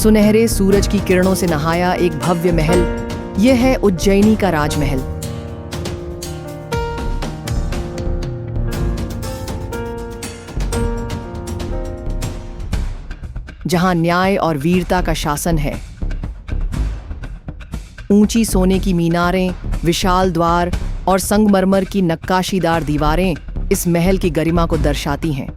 सुनहरे सूरज की किरणों से नहाया एक भव्य महल, यह है उज्जैनी का राजमहल। जहां न्याय और वीरता का शासन है। ऊंची सोने की मीनारें, विशाल द्वार और संगमरमर की नक्काशीदार दीवारें इस महल की गरिमा को दर्शाती हैं।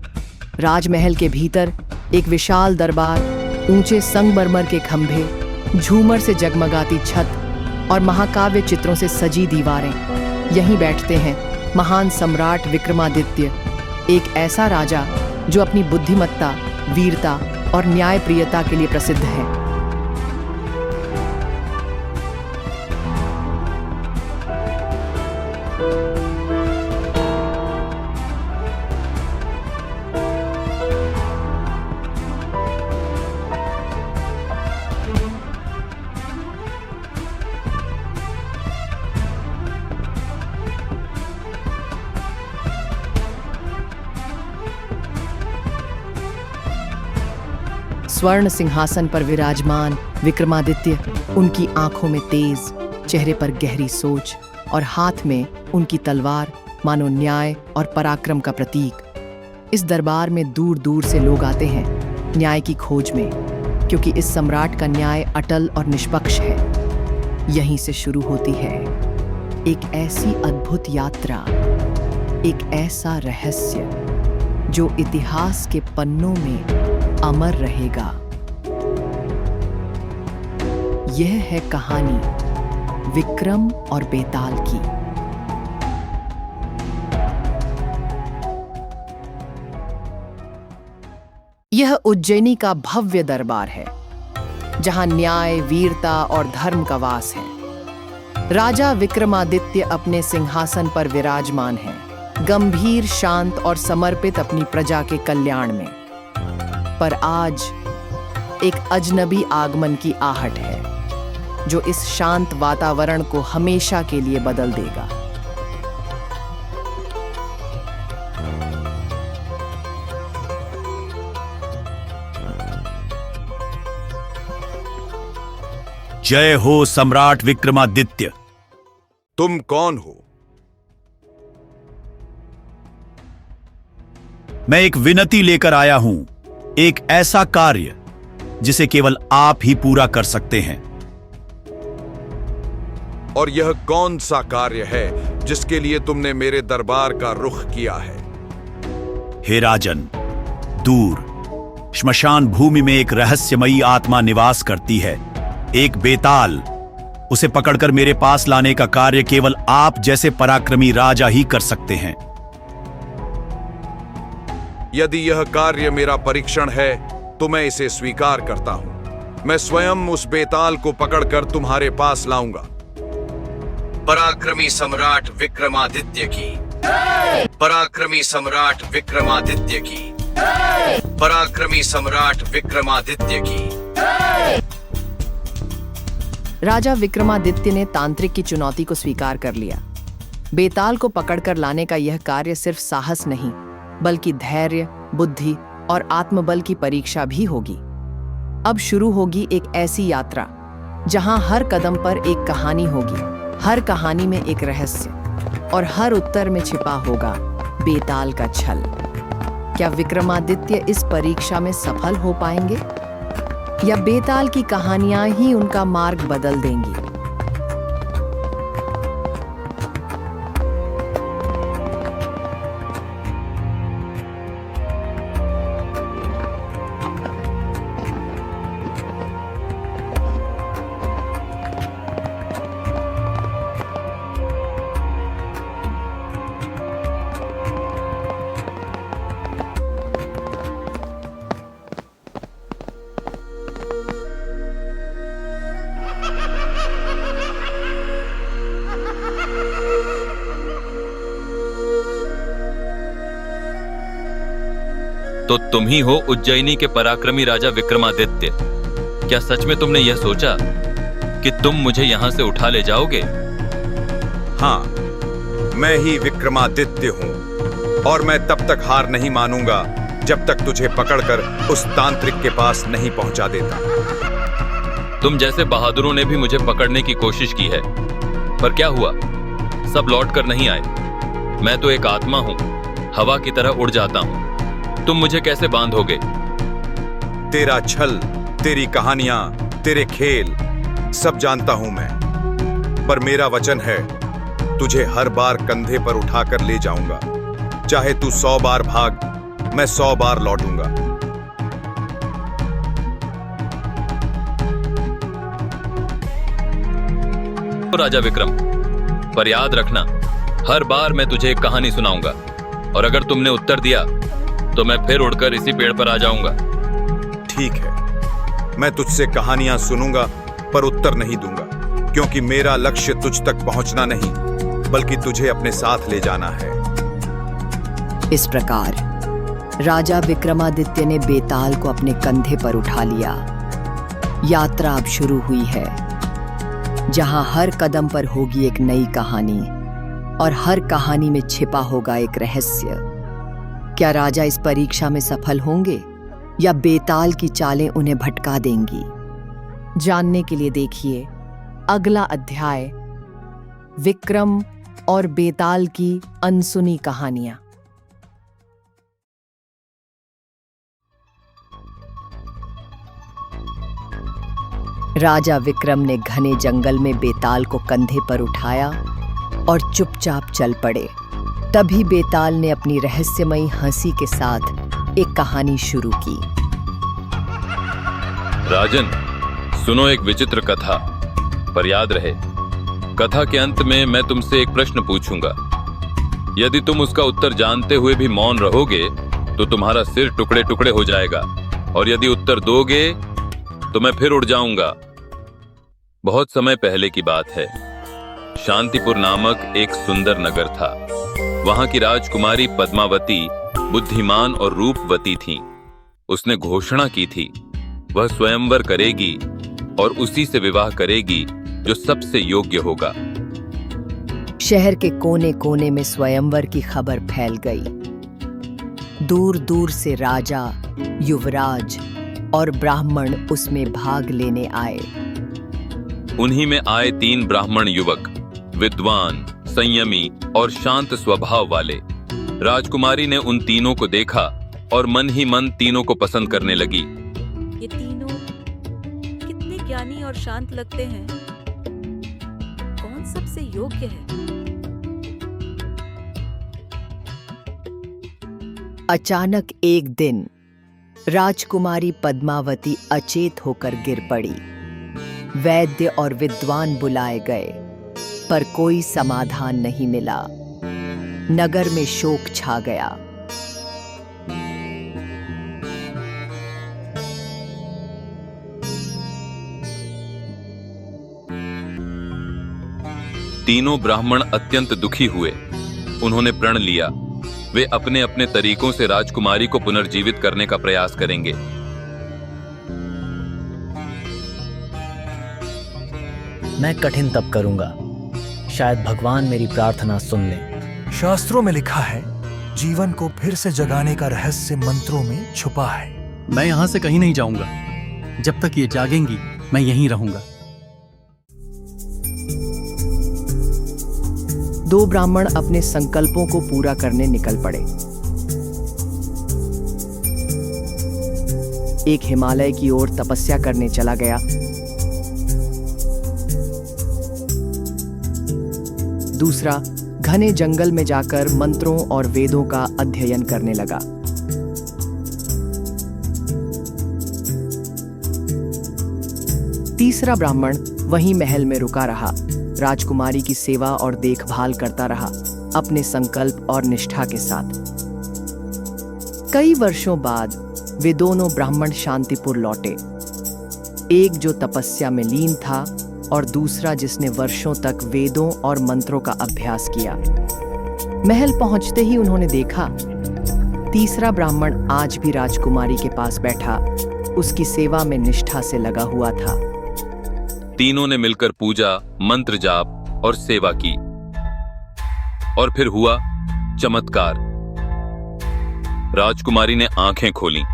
राजमहल के भीतर एक विशाल दरबार, ऊंचे संगमरमर के खंभे, झूमर से जगमगाती छत और महाकाव्य चित्रों से सजी दीवारें। यहीं बैठते हैं महान सम्राट विक्रमादित्य, एक ऐसा राजा जो अपनी बुद्धिमत्ता, वीरता और न्यायप्रियता के लिए प्रसिद्ध है। स्वर्ण सिंहासन पर विराजमान विक्रमादित्य, उनकी आंखों में तेज, चेहरे पर गहरी सोच और हाथ में उनकी तलवार मानो न्याय और पराक्रम का प्रतीक। इस दरबार में दूर दूर से लोग आते हैं न्याय की खोज में, क्योंकि इस सम्राट का न्याय अटल और निष्पक्ष है। यहीं से शुरू होती है एक ऐसी अद्भुत यात्रा, एक ऐसा रहस्य जो इतिहास के पन्नों में अमर रहेगा। यह है कहानी विक्रम और बेताल की। यह उज्जैनी का भव्य दरबार है, जहां न्याय, वीरता और धर्म का वास है। राजा विक्रमादित्य अपने सिंहासन पर विराजमान हैं, गंभीर, शांत और समर्पित अपनी प्रजा के कल्याण में। पर आज एक अजनबी आगमन की आहट है, जो इस शांत वातावरण को हमेशा के लिए बदल देगा। जय हो सम्राट विक्रमादित्य। तुम कौन हो? मैं एक विनती लेकर आया हूं, एक ऐसा कार्य जिसे केवल आप ही पूरा कर सकते हैं। और यह कौन सा कार्य है जिसके लिए तुमने मेरे दरबार का रुख किया है? हे राजन, दूर श्मशान भूमि में एक रहस्यमयी आत्मा निवास करती है, एक बेताल। उसे पकड़कर मेरे पास लाने का कार्य केवल आप जैसे पराक्रमी राजा ही कर सकते हैं। यदि यह कार्य मेरा परीक्षण है तो मैं इसे स्वीकार करता हूं। मैं स्वयं उस बेताल को पकड़कर तुम्हारे पास लाऊंगा। पराक्रमी सम्राट विक्रमादित्य की, पराक्रमी सम्राट विक्रमादित्य की, पराक्रमी सम्राट विक्रमादित्य की। राजा विक्रमादित्य ने तांत्रिक की चुनौती को स्वीकार कर लिया। बेताल को पकड़कर लाने का यह कार्य सिर्फ साहस नहीं, बल्कि धैर्य, बुद्धि और आत्मबल की परीक्षा भी होगी। अब शुरू होगी एक ऐसी यात्रा जहां हर कदम पर एक कहानी होगी, हर कहानी में एक रहस्य और हर उत्तर में छिपा होगा बेताल का छल। क्या विक्रमादित्य इस परीक्षा में सफल हो पाएंगे, या बेताल की कहानियां ही उनका मार्ग बदल देंगी? तो तुम ही हो उज्जैनी के पराक्रमी राजा विक्रमादित्य। क्या सच में तुमने यह सोचा कि तुम मुझे यहां से उठा ले जाओगे? हाँ, मैं ही विक्रमादित्य हूं, और मैं तब तक हार नहीं मानूंगा जब तक तुझे पकड़कर उस तांत्रिक के पास नहीं पहुंचा देता। तुम जैसे बहादुरों ने भी मुझे पकड़ने की कोशिश की है, पर क्या हुआ? सब लौट कर नहीं आए। मैं तो एक आत्मा हूं, हवा की तरह उड़ जाता हूं। तुम मुझे कैसे बांधोगे? तेरा छल, तेरी कहानियां, तेरे खेल सब जानता हूं मैं, पर मेरा वचन है तुझे हर बार कंधे पर उठाकर ले जाऊंगा। चाहे तू 100 बार भाग, मैं 100 बार लौटूंगा। राजा विक्रम, पर याद रखना, हर बार मैं तुझे एक कहानी सुनाऊंगा, और अगर तुमने उत्तर दिया तो मैं फिर उड़कर इसी पेड़ पर आ जाऊंगा। ठीक है, मैं तुझसे कहानियां सुनूंगा पर उत्तर नहीं दूंगा, क्योंकि मेरा लक्ष्य तुझ तक पहुंचना नहीं, बल्कि तुझे अपने साथ ले जाना है। इस प्रकार राजा विक्रमादित्य ने बेताल को अपने कंधे पर उठा लिया। यात्रा अब शुरू हुई है, जहां हर कदम पर होगी एक नई कहानी, और हर कहानी में छिपा होगा एक रहस्य। क्या राजा इस परीक्षा में सफल होंगे, या बेताल की चालें उन्हें भटका देंगी? जानने के लिए देखिए अगला अध्याय, विक्रम और बेताल की अनसुनी कहानियां। राजा विक्रम ने घने जंगल में बेताल को कंधे पर उठाया और चुपचाप चल पड़े। तभी बेताल ने अपनी रहस्यमयी हंसी के साथ एक कहानी शुरू की। राजन, सुनो एक विचित्र कथा, पर याद रहे, कथा के अंत में मैं तुमसे एक प्रश्न पूछूंगा। यदि तुम उसका उत्तर जानते हुए भी मौन रहोगे तो तुम्हारा सिर टुकड़े टुकड़े हो जाएगा, और यदि उत्तर दोगे तो मैं फिर उड़ जाऊंगा। बहुत समय पहले की बात है। शांतिपुर नामक एक सुंदर नगर था। वहां की राजकुमारी पद्मावती बुद्धिमान और रूपवती थी। उसने घोषणा की थी वह स्वयंवर करेगी और उसी से विवाह करेगी जो सबसे योग्य होगा। शहर के कोने कोने में स्वयंवर की खबर फैल गई। दूर दूर से राजा, युवराज और ब्राह्मण उसमें भाग लेने आए। उन्हीं में आए 3 ब्राह्मण युवक, विद्वान, संयमी और शांत स्वभाव वाले। राजकुमारी ने उन तीनों को देखा और मन ही मन तीनों को पसंद करने लगी। ये तीनों कितने ज्ञानी और शांत लगते हैं। कौन सबसे योग्य है? अचानक एक दिन राजकुमारी पद्मावती अचेत होकर गिर पड़ी। वैद्य और विद्वान बुलाए गए, पर कोई समाधान नहीं मिला। नगर में शोक छा गया। तीनों ब्राह्मण अत्यंत दुखी हुए। उन्होंने प्रण लिया वे अपने अपने तरीकों से राजकुमारी को पुनर्जीवित करने का प्रयास करेंगे। मैं कठिन तप करूंगा, शायद भगवान मेरी प्रार्थना सुन लें। शास्त्रों में लिखा है जीवन को फिर से जगाने का रहस्य मंत्रों में छुपा है। मैं यहां से कहीं नहीं जाऊंगा। जब तक ये जागेंगी मैं यहीं रहूंगा। 2 ब्राह्मण अपने संकल्पों को पूरा करने निकल पड़े। एक हिमालय की ओर तपस्या करने चला गया। दूसरा घने जंगल में जाकर मंत्रों और वेदों का अध्ययन करने लगा। तीसरा ब्राह्मण वहीं महल में रुका रहा, राजकुमारी की सेवा और देखभाल करता रहा, अपने संकल्प और निष्ठा के साथ। कई वर्षों बाद वे दोनों ब्राह्मण शांतिपुर लौटे। एक जो तपस्या में लीन था और दूसरा जिसने वर्षों तक वेदों और मंत्रों का अभ्यास किया। महल पहुंचते ही उन्होंने देखा तीसरा ब्राह्मण आज भी राजकुमारी के पास बैठा, उसकी सेवा में निष्ठा से लगा हुआ था। तीनों ने मिलकर पूजा, मंत्र जाप और सेवा की, और फिर हुआ चमत्कार। राजकुमारी ने आंखें खोलीं।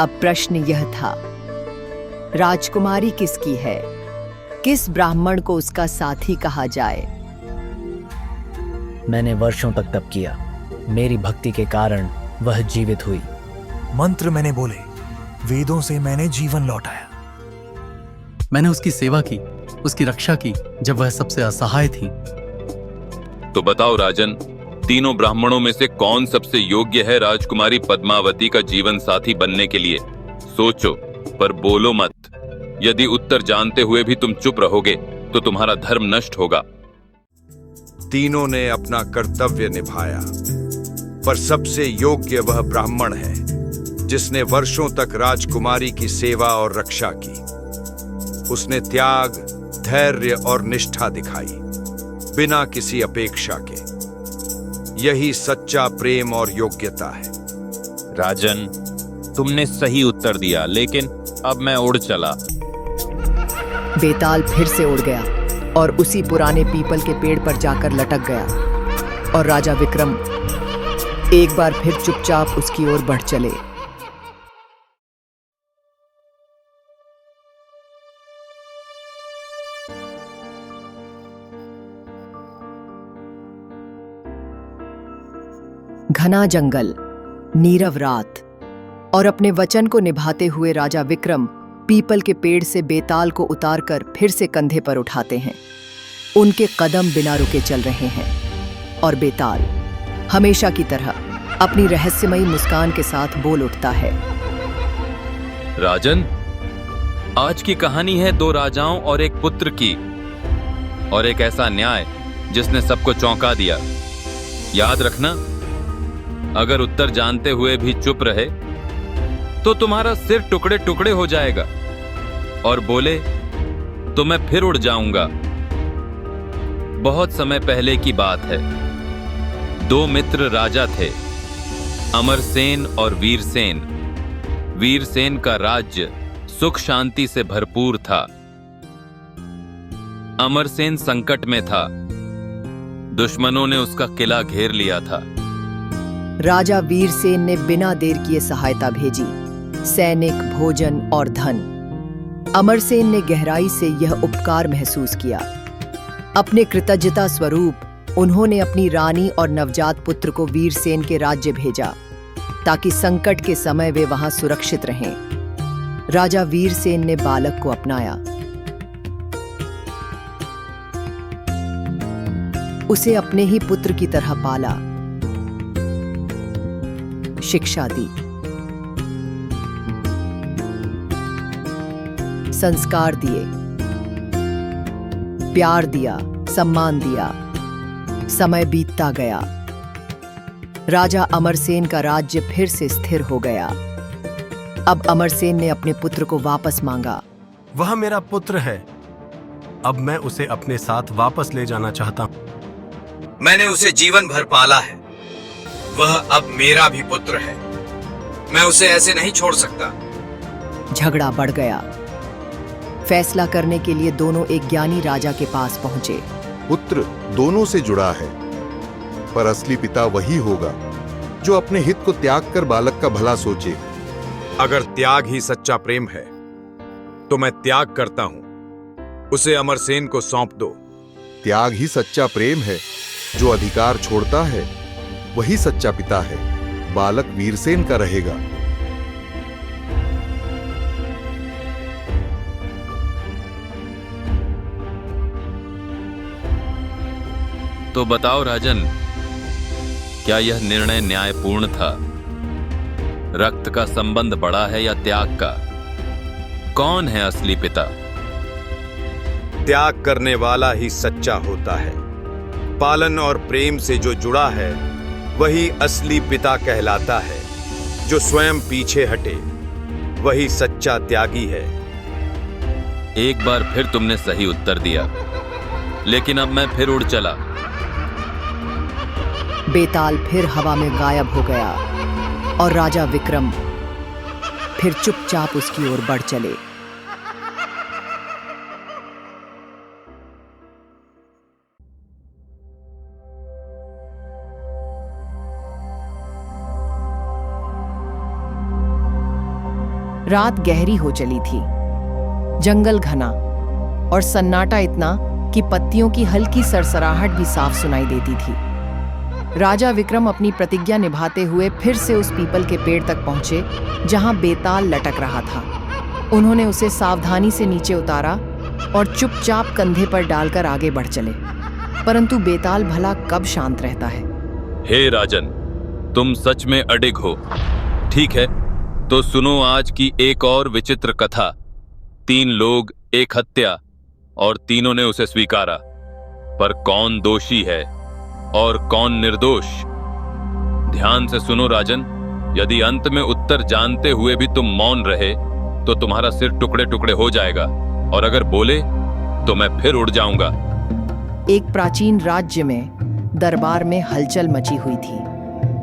अब प्रश्न यह था, राजकुमारी किसकी है? किस ब्राह्मण को उसका साथी कहा जाए? मैंने वर्षों तक तप किया। मेरी भक्ति के कारण वह जीवित हुई। मंत्र मैंने बोले, वेदों से मैंने जीवन लौटाया। मैंने उसकी सेवा की, उसकी रक्षा की जब वह सबसे असहाय थी। तो बताओ राजन, तीनों ब्राह्मणों में से कौन सबसे योग्य है राजकुमारी पद्मावती का जीवन साथी बनने के लिए? सोचो, पर बोलो मत। यदि उत्तर जानते हुए भी तुम चुप रहोगे तो तुम्हारा धर्म नष्ट होगा। तीनों ने अपना कर्तव्य निभाया, पर सबसे योग्य वह ब्राह्मण है जिसने वर्षों तक राजकुमारी की सेवा और रक्षा की। उसने त्याग, धैर्य और निष्ठा दिखाई, बिना किसी अपेक्षा के। यही सच्चा प्रेम और योग्यता है। राजन, तुमने सही उत्तर दिया, लेकिन अब मैं उड़ चला। बेताल फिर से उड़ गया और उसी पुराने पीपल के पेड़ पर जाकर लटक गया, और राजा विक्रम एक बार फिर चुपचाप उसकी ओर बढ़ चले। घना जंगल, नीरव रात, और अपने वचन को निभाते हुए राजा विक्रम पीपल के पेड़ से बेताल को उतारकर फिर से कंधे पर उठाते हैं। उनके कदम बिना रुके चल रहे हैं, और बेताल हमेशा की तरह अपनी रहस्यमयी मुस्कान के साथ बोल उठता है। राजन, आज की कहानी है दो राजाओं और एक पुत्र की, और एक ऐसा न्याय जिसने सबको चौंका दिया। याद रखना, अगर उत्तर जानते हुए भी चुप रहे तो तुम्हारा सिर टुकड़े टुकड़े हो जाएगा, और बोले तो मैं फिर उड़ जाऊंगा। बहुत समय पहले की बात है। दो मित्र राजा थे, अमरसेन और वीरसेन। वीरसेन का राज्य सुख शांति से भरपूर था। अमरसेन संकट में था। दुश्मनों ने उसका किला घेर लिया था। राजा वीरसेन ने बिना देर किए सहायता भेजी, सैनिक, भोजन और धन। अमरसेन ने गहराई से यह उपकार महसूस किया। अपने कृतज्ञता स्वरूप उन्होंने अपनी रानी और नवजात पुत्र को वीरसेन के राज्य भेजा, ताकि संकट के समय वे वहां सुरक्षित रहें। राजा वीरसेन ने बालक को अपनाया, उसे अपने ही पुत्र की तरह पाला, शिक्षा दी, संस्कार दिए, प्यार दिया, सम्मान दिया। समय बीतता गया। राजा अमरसेन का राज्य फिर से स्थिर हो गया। अब अमरसेन ने अपने पुत्र को वापस मांगा। वह मेरा पुत्र है, अब मैं उसे अपने साथ वापस ले जाना चाहता हूं। मैंने उसे जीवन भर पाला है, वह अब मेरा भी पुत्र है। मैं उसे ऐसे नहीं छोड़ सकता। झगड़ा बढ़ गया। फैसला करने के लिए दोनों एक ज्ञानी राजा के पास पहुंचे। पुत्र दोनों से जुड़ा है, पर असली पिता वही होगा जो अपने हित को त्याग कर बालक का भला सोचे। अगर त्याग ही सच्चा प्रेम है तो मैं त्याग करता हूं। उसे अमरसेन को सौंप दो। त्याग ही सच्चा प्रेम है। जो अधिकार छोड़ता है वही सच्चा पिता है। बालक वीरसेन का रहेगा। तो बताओ राजन, क्या यह निर्णय न्यायपूर्ण था? रक्त का संबंध बड़ा है या त्याग का? कौन है असली पिता? त्याग करने वाला ही सच्चा होता है। पालन और प्रेम से जो जुड़ा है वही असली पिता कहलाता है। जो स्वयं पीछे हटे वही सच्चा त्यागी है। एक बार फिर तुमने सही उत्तर दिया, लेकिन अब मैं फिर उड़ चला। बेताल फिर हवा में गायब हो गया और राजा विक्रम फिर चुपचाप उसकी ओर बढ़ चले। रात गहरी हो चली थी। जंगल घना और सन्नाटा इतना कि पत्तियों की हल्की सरसराहट भी साफ सुनाई देती थी। राजा विक्रम अपनी प्रतिज्ञा निभाते हुए फिर से उस पीपल के पेड़ तक पहुंचे जहां बेताल लटक रहा था। उन्होंने उसे सावधानी से नीचे उतारा और चुपचाप कंधे पर डालकर आगे बढ़ चले। परंतु बेताल भला कब शांत रहता है। हे राजन, तुम सच में अडिग हो। ठीक है, तो सुनो आज की एक और विचित्र कथा। 3 लोग, एक हत्या, और तीनों ने उसे स्वीकारा। पर कौन दोषी है और कौन निर्दोष? ध्यान से सुनो राजन। यदि अंत में उत्तर जानते हुए भी तुम मौन रहे तो तुम्हारा सिर टुकड़े टुकड़े हो जाएगा, और अगर बोले तो मैं फिर उड़ जाऊंगा। एक प्राचीन राज्य में दरबार में हलचल मची हुई थी।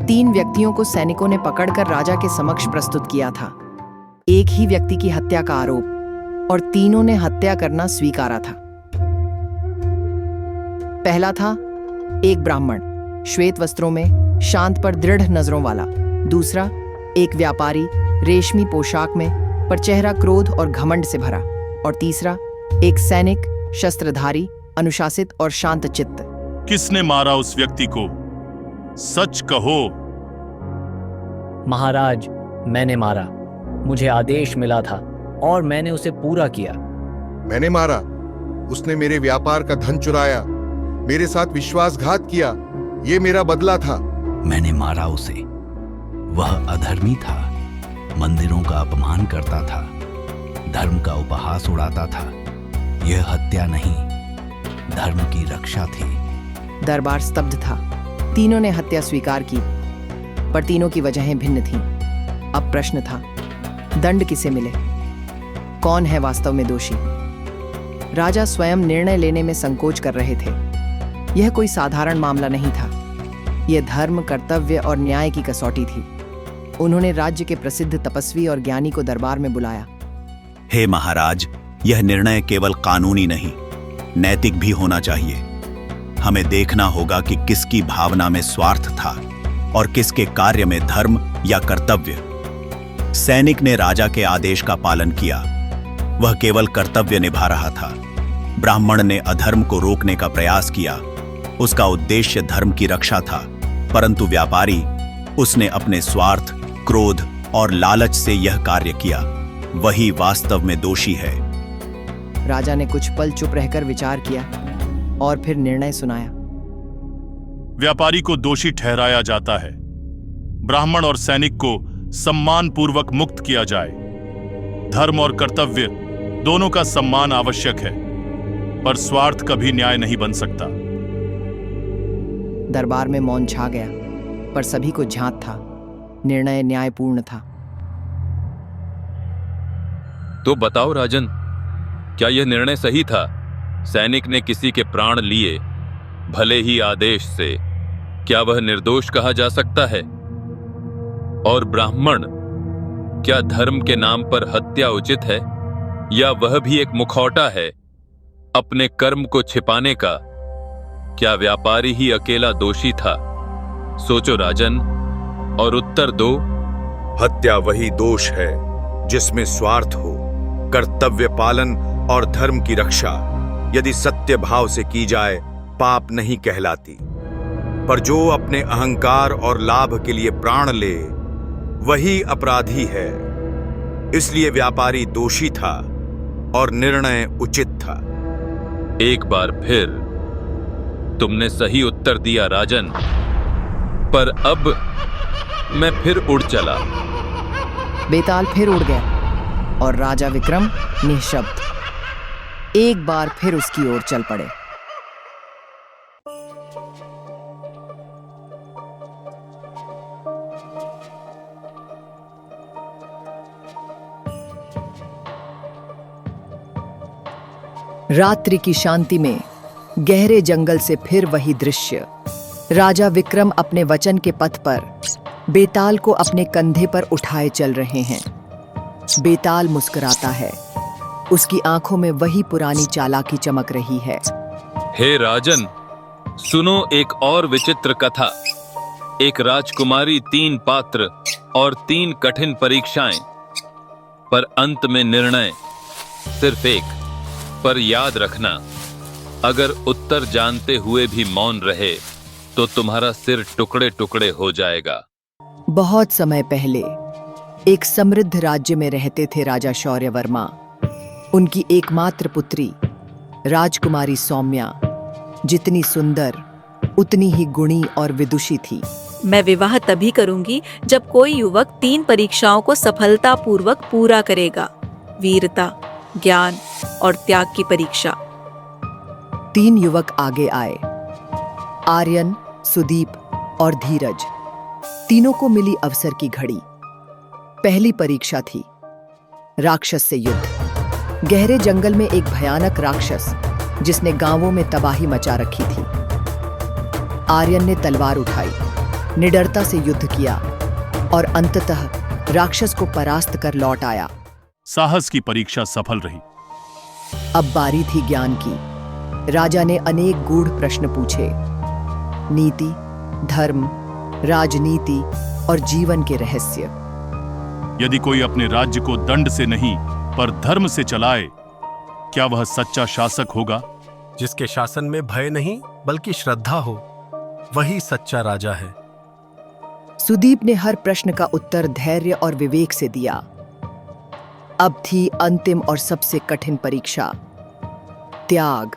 3 व्यक्तियों को सैनिकों ने पकड़कर राजा के समक्ष प्रस्तुत किया था। एक ही व्यक्ति की हत्या का आरोप, और तीनों ने हत्या करना स्वीकारा था। पहला था एक ब्राह्मण, श्वेत वस्त्रों में, शांत पर दृढ़ नजरों वाला। दूसरा एक व्यापारी, रेशमी पोशाक में, पर चेहरा क्रोध और घमंड से भरा। और तीसरा एक सैनिक, शस्त्रधारी, अनुशासित और शांत चित्त। किसने मारा उस व्यक्ति को? सच कहो। महाराज, मैंने मारा। मुझे आदेश मिला था और मैंने उसे पूरा किया। मैंने मारा। उसने मेरे व्यापार का धन चुराया, मेरे साथ विश्वासघात किया। ये मेरा बदला था। मैंने मारा उसे। वह अधर्मी था, मंदिरों का अपमान करता था, धर्म का उपहास उड़ाता था। यह हत्या नहीं, धर्म की रक्षा थी। दरबार स्तब्ध था। तीनों ने हत्या स्वीकार की, पर तीनों की वजहें भिन्न थीं। अब प्रश्न था, दंड किसे मिले? कौन है वास्तव में दोषी? राजा स्वयं निर्णय लेने में संकोच कर रहे थे। यह कोई साधारण मामला नहीं था। यह धर्म, कर्तव्य और न्याय की कसौटी थी। उन्होंने राज्य के प्रसिद्ध तपस्वी और ज्ञानी को दरबार में बुलाया। हे महाराज, यह निर्णय केवल कानूनी नहीं, नैतिक भी होना चाहिए। हमें देखना होगा कि किसकी भावना में स्वार्थ था और किसके कार्य में धर्म या कर्तव्य। सैनिक ने राजा के आदेश का पालन किया। वह केवल कर्तव्य निभा रहा था। ब्राह्मण ने अधर्म को रोकने का प्रयास किया। उसका उद्देश्य धर्म की रक्षा था। परंतु व्यापारी, उसने अपने स्वार्थ, क्रोध और लालच से यह कार्य किया। वही वास्तव में दोषी है। राजा ने कुछ पल चुप रहकर विचार किया और फिर निर्णय सुनाया। व्यापारी को दोषी ठहराया जाता है। ब्राह्मण और सैनिक को सम्मान पूर्वक मुक्त किया जाए। धर्म और कर्तव्य दोनों का सम्मान आवश्यक है, पर स्वार्थ कभी न्याय नहीं बन सकता। दरबार में मौन छा गया, पर सभी को झांत था। निर्णय न्यायपूर्ण था। तो बताओ राजन, क्या यह निर्णय सही था? सैनिक ने किसी के प्राण लिए, भले ही आदेश से। क्या वह निर्दोष कहा जा सकता है? और ब्राह्मण, क्या धर्म के नाम पर हत्या उचित है, या वह भी एक मुखौटा है अपने कर्म को छिपाने का? क्या व्यापारी ही अकेला दोषी था? सोचो राजन और उत्तर दो। हत्या वही दोष है जिसमें स्वार्थ हो, कर्तव्य पालन और धर्म की रक्षा यदि सत्य भाव से की जाए पाप नहीं कहलाती। पर जो अपने अहंकार और लाभ के लिए प्राण ले, वही अपराधी है। इसलिए व्यापारी दोषी था और निर्णय उचित था। एक बार फिर तुमने सही उत्तर दिया राजन, पर अब मैं फिर उड़ चला। बेताल फिर उड़ गया और राजा विक्रम निःशब्द एक बार फिर उसकी ओर चल पड़े। रात्रि की शांति में गहरे जंगल से फिर वही दृश्य। राजा विक्रम अपने वचन के पथ पर बेताल को अपने कंधे पर उठाए चल रहे हैं। बेताल मुस्कुराता है। उसकी आंखों में वही पुरानी चालाकी चमक रही है। हे राजन, सुनो एक और विचित्र कथा। एक राजकुमारी, 3 पात्र और 3 कठिन परीक्षाएं। पर अंत में निर्णय सिर्फ एक। पर याद रखना, अगर उत्तर जानते हुए भी मौन रहे तो तुम्हारा सिर टुकड़े टुकड़े हो जाएगा। बहुत समय पहले एक समृद्ध राज्य में रहते थे राजा शौर्यवर्मा। उनकी एकमात्र पुत्री राजकुमारी सौम्या जितनी सुंदर उतनी ही गुणी और विदुषी थी। मैं विवाह तभी करूंगी जब कोई युवक 3 परीक्षाओं को सफलतापूर्वक पूरा करेगा। वीरता, ज्ञान और त्याग की परीक्षा। 3 युवक आगे आए, आर्यन, सुदीप और धीरज। तीनों को मिली अवसर की घड़ी। पहली परीक्षा थी राक्षस से युद्ध। गहरे जंगल में एक भयानक राक्षस जिसने गांवों में तबाही मचा रखी थी। आर्यन ने तलवार उठाई, निडरता से युद्ध किया और अंततः राक्षस को परास्त कर लौट आया। साहस की परीक्षा सफल रही। अब बारी थी ज्ञान की। राजा ने अनेक गूढ़ प्रश्न पूछे। नीति, धर्म, राजनीति और जीवन के रहस्य। यदि कोई अपने राज्य को दंड से नहीं पर धर्म से चलाए, क्या वह सच्चा शासक होगा? जिसके शासन में भय नहीं बल्कि श्रद्धा हो, वही सच्चा राजा है। सुदीप ने हर प्रश्न का उत्तर धैर्य और विवेक से दिया। अब थी अंतिम और सबसे कठिन परीक्षा, त्याग।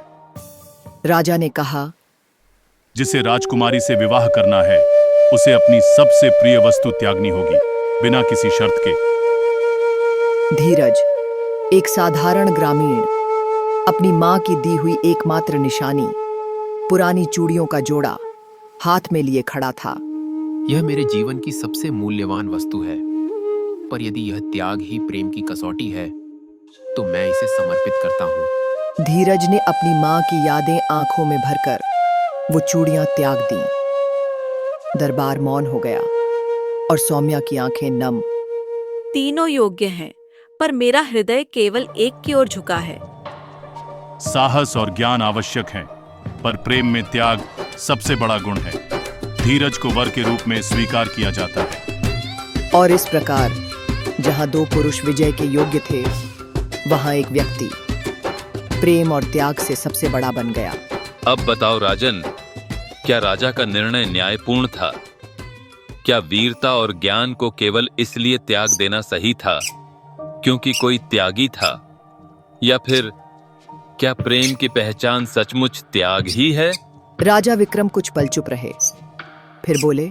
राजा ने कहा, जिसे राजकुमारी से विवाह करना है उसे अपनी सबसे प्रिय वस्तु त्यागनी होगी, बिना किसी शर्त के। धीरज, एक साधारण ग्रामीण, अपनी मां की दी हुई एकमात्र निशानी, पुरानी चूड़ियों का जोड़ा हाथ में लिए खड़ा था। यह मेरे जीवन की सबसे मूल्यवान वस्तु है, पर यदि यह त्याग ही प्रेम की कसौटी है तो मैं इसे समर्पित करता हूँ। धीरज ने अपनी मां की यादें आंखों में भरकर वो चूड़ियां त्याग दी। दरबार मौन हो गया और सौम्या की आंखें नम। तीनों योग्य हैं, पर मेरा हृदय केवल एक की ओर झुका है। साहस और ज्ञान आवश्यक हैं, पर प्रेम में त्याग सबसे बड़ा गुण है। धीरज को वर के रूप में स्वीकार किया जाता है। और इस प्रकार जहां 2 पुरुष विजय के योग्य थे, वहां एक व्यक्ति प्रेम और त्याग से सबसे बड़ा बन गया। अब बताओ राजन, क्या राजा का निर्णय न्यायपूर्ण था? क्या वीरता और ज्ञान को केवल इसलिए त्याग देना सही था क्योंकि कोई त्यागी था, या फिर क्या प्रेम की पहचान सचमुच त्याग ही है? राजा विक्रम कुछ पल चुप रहे, फिर बोले,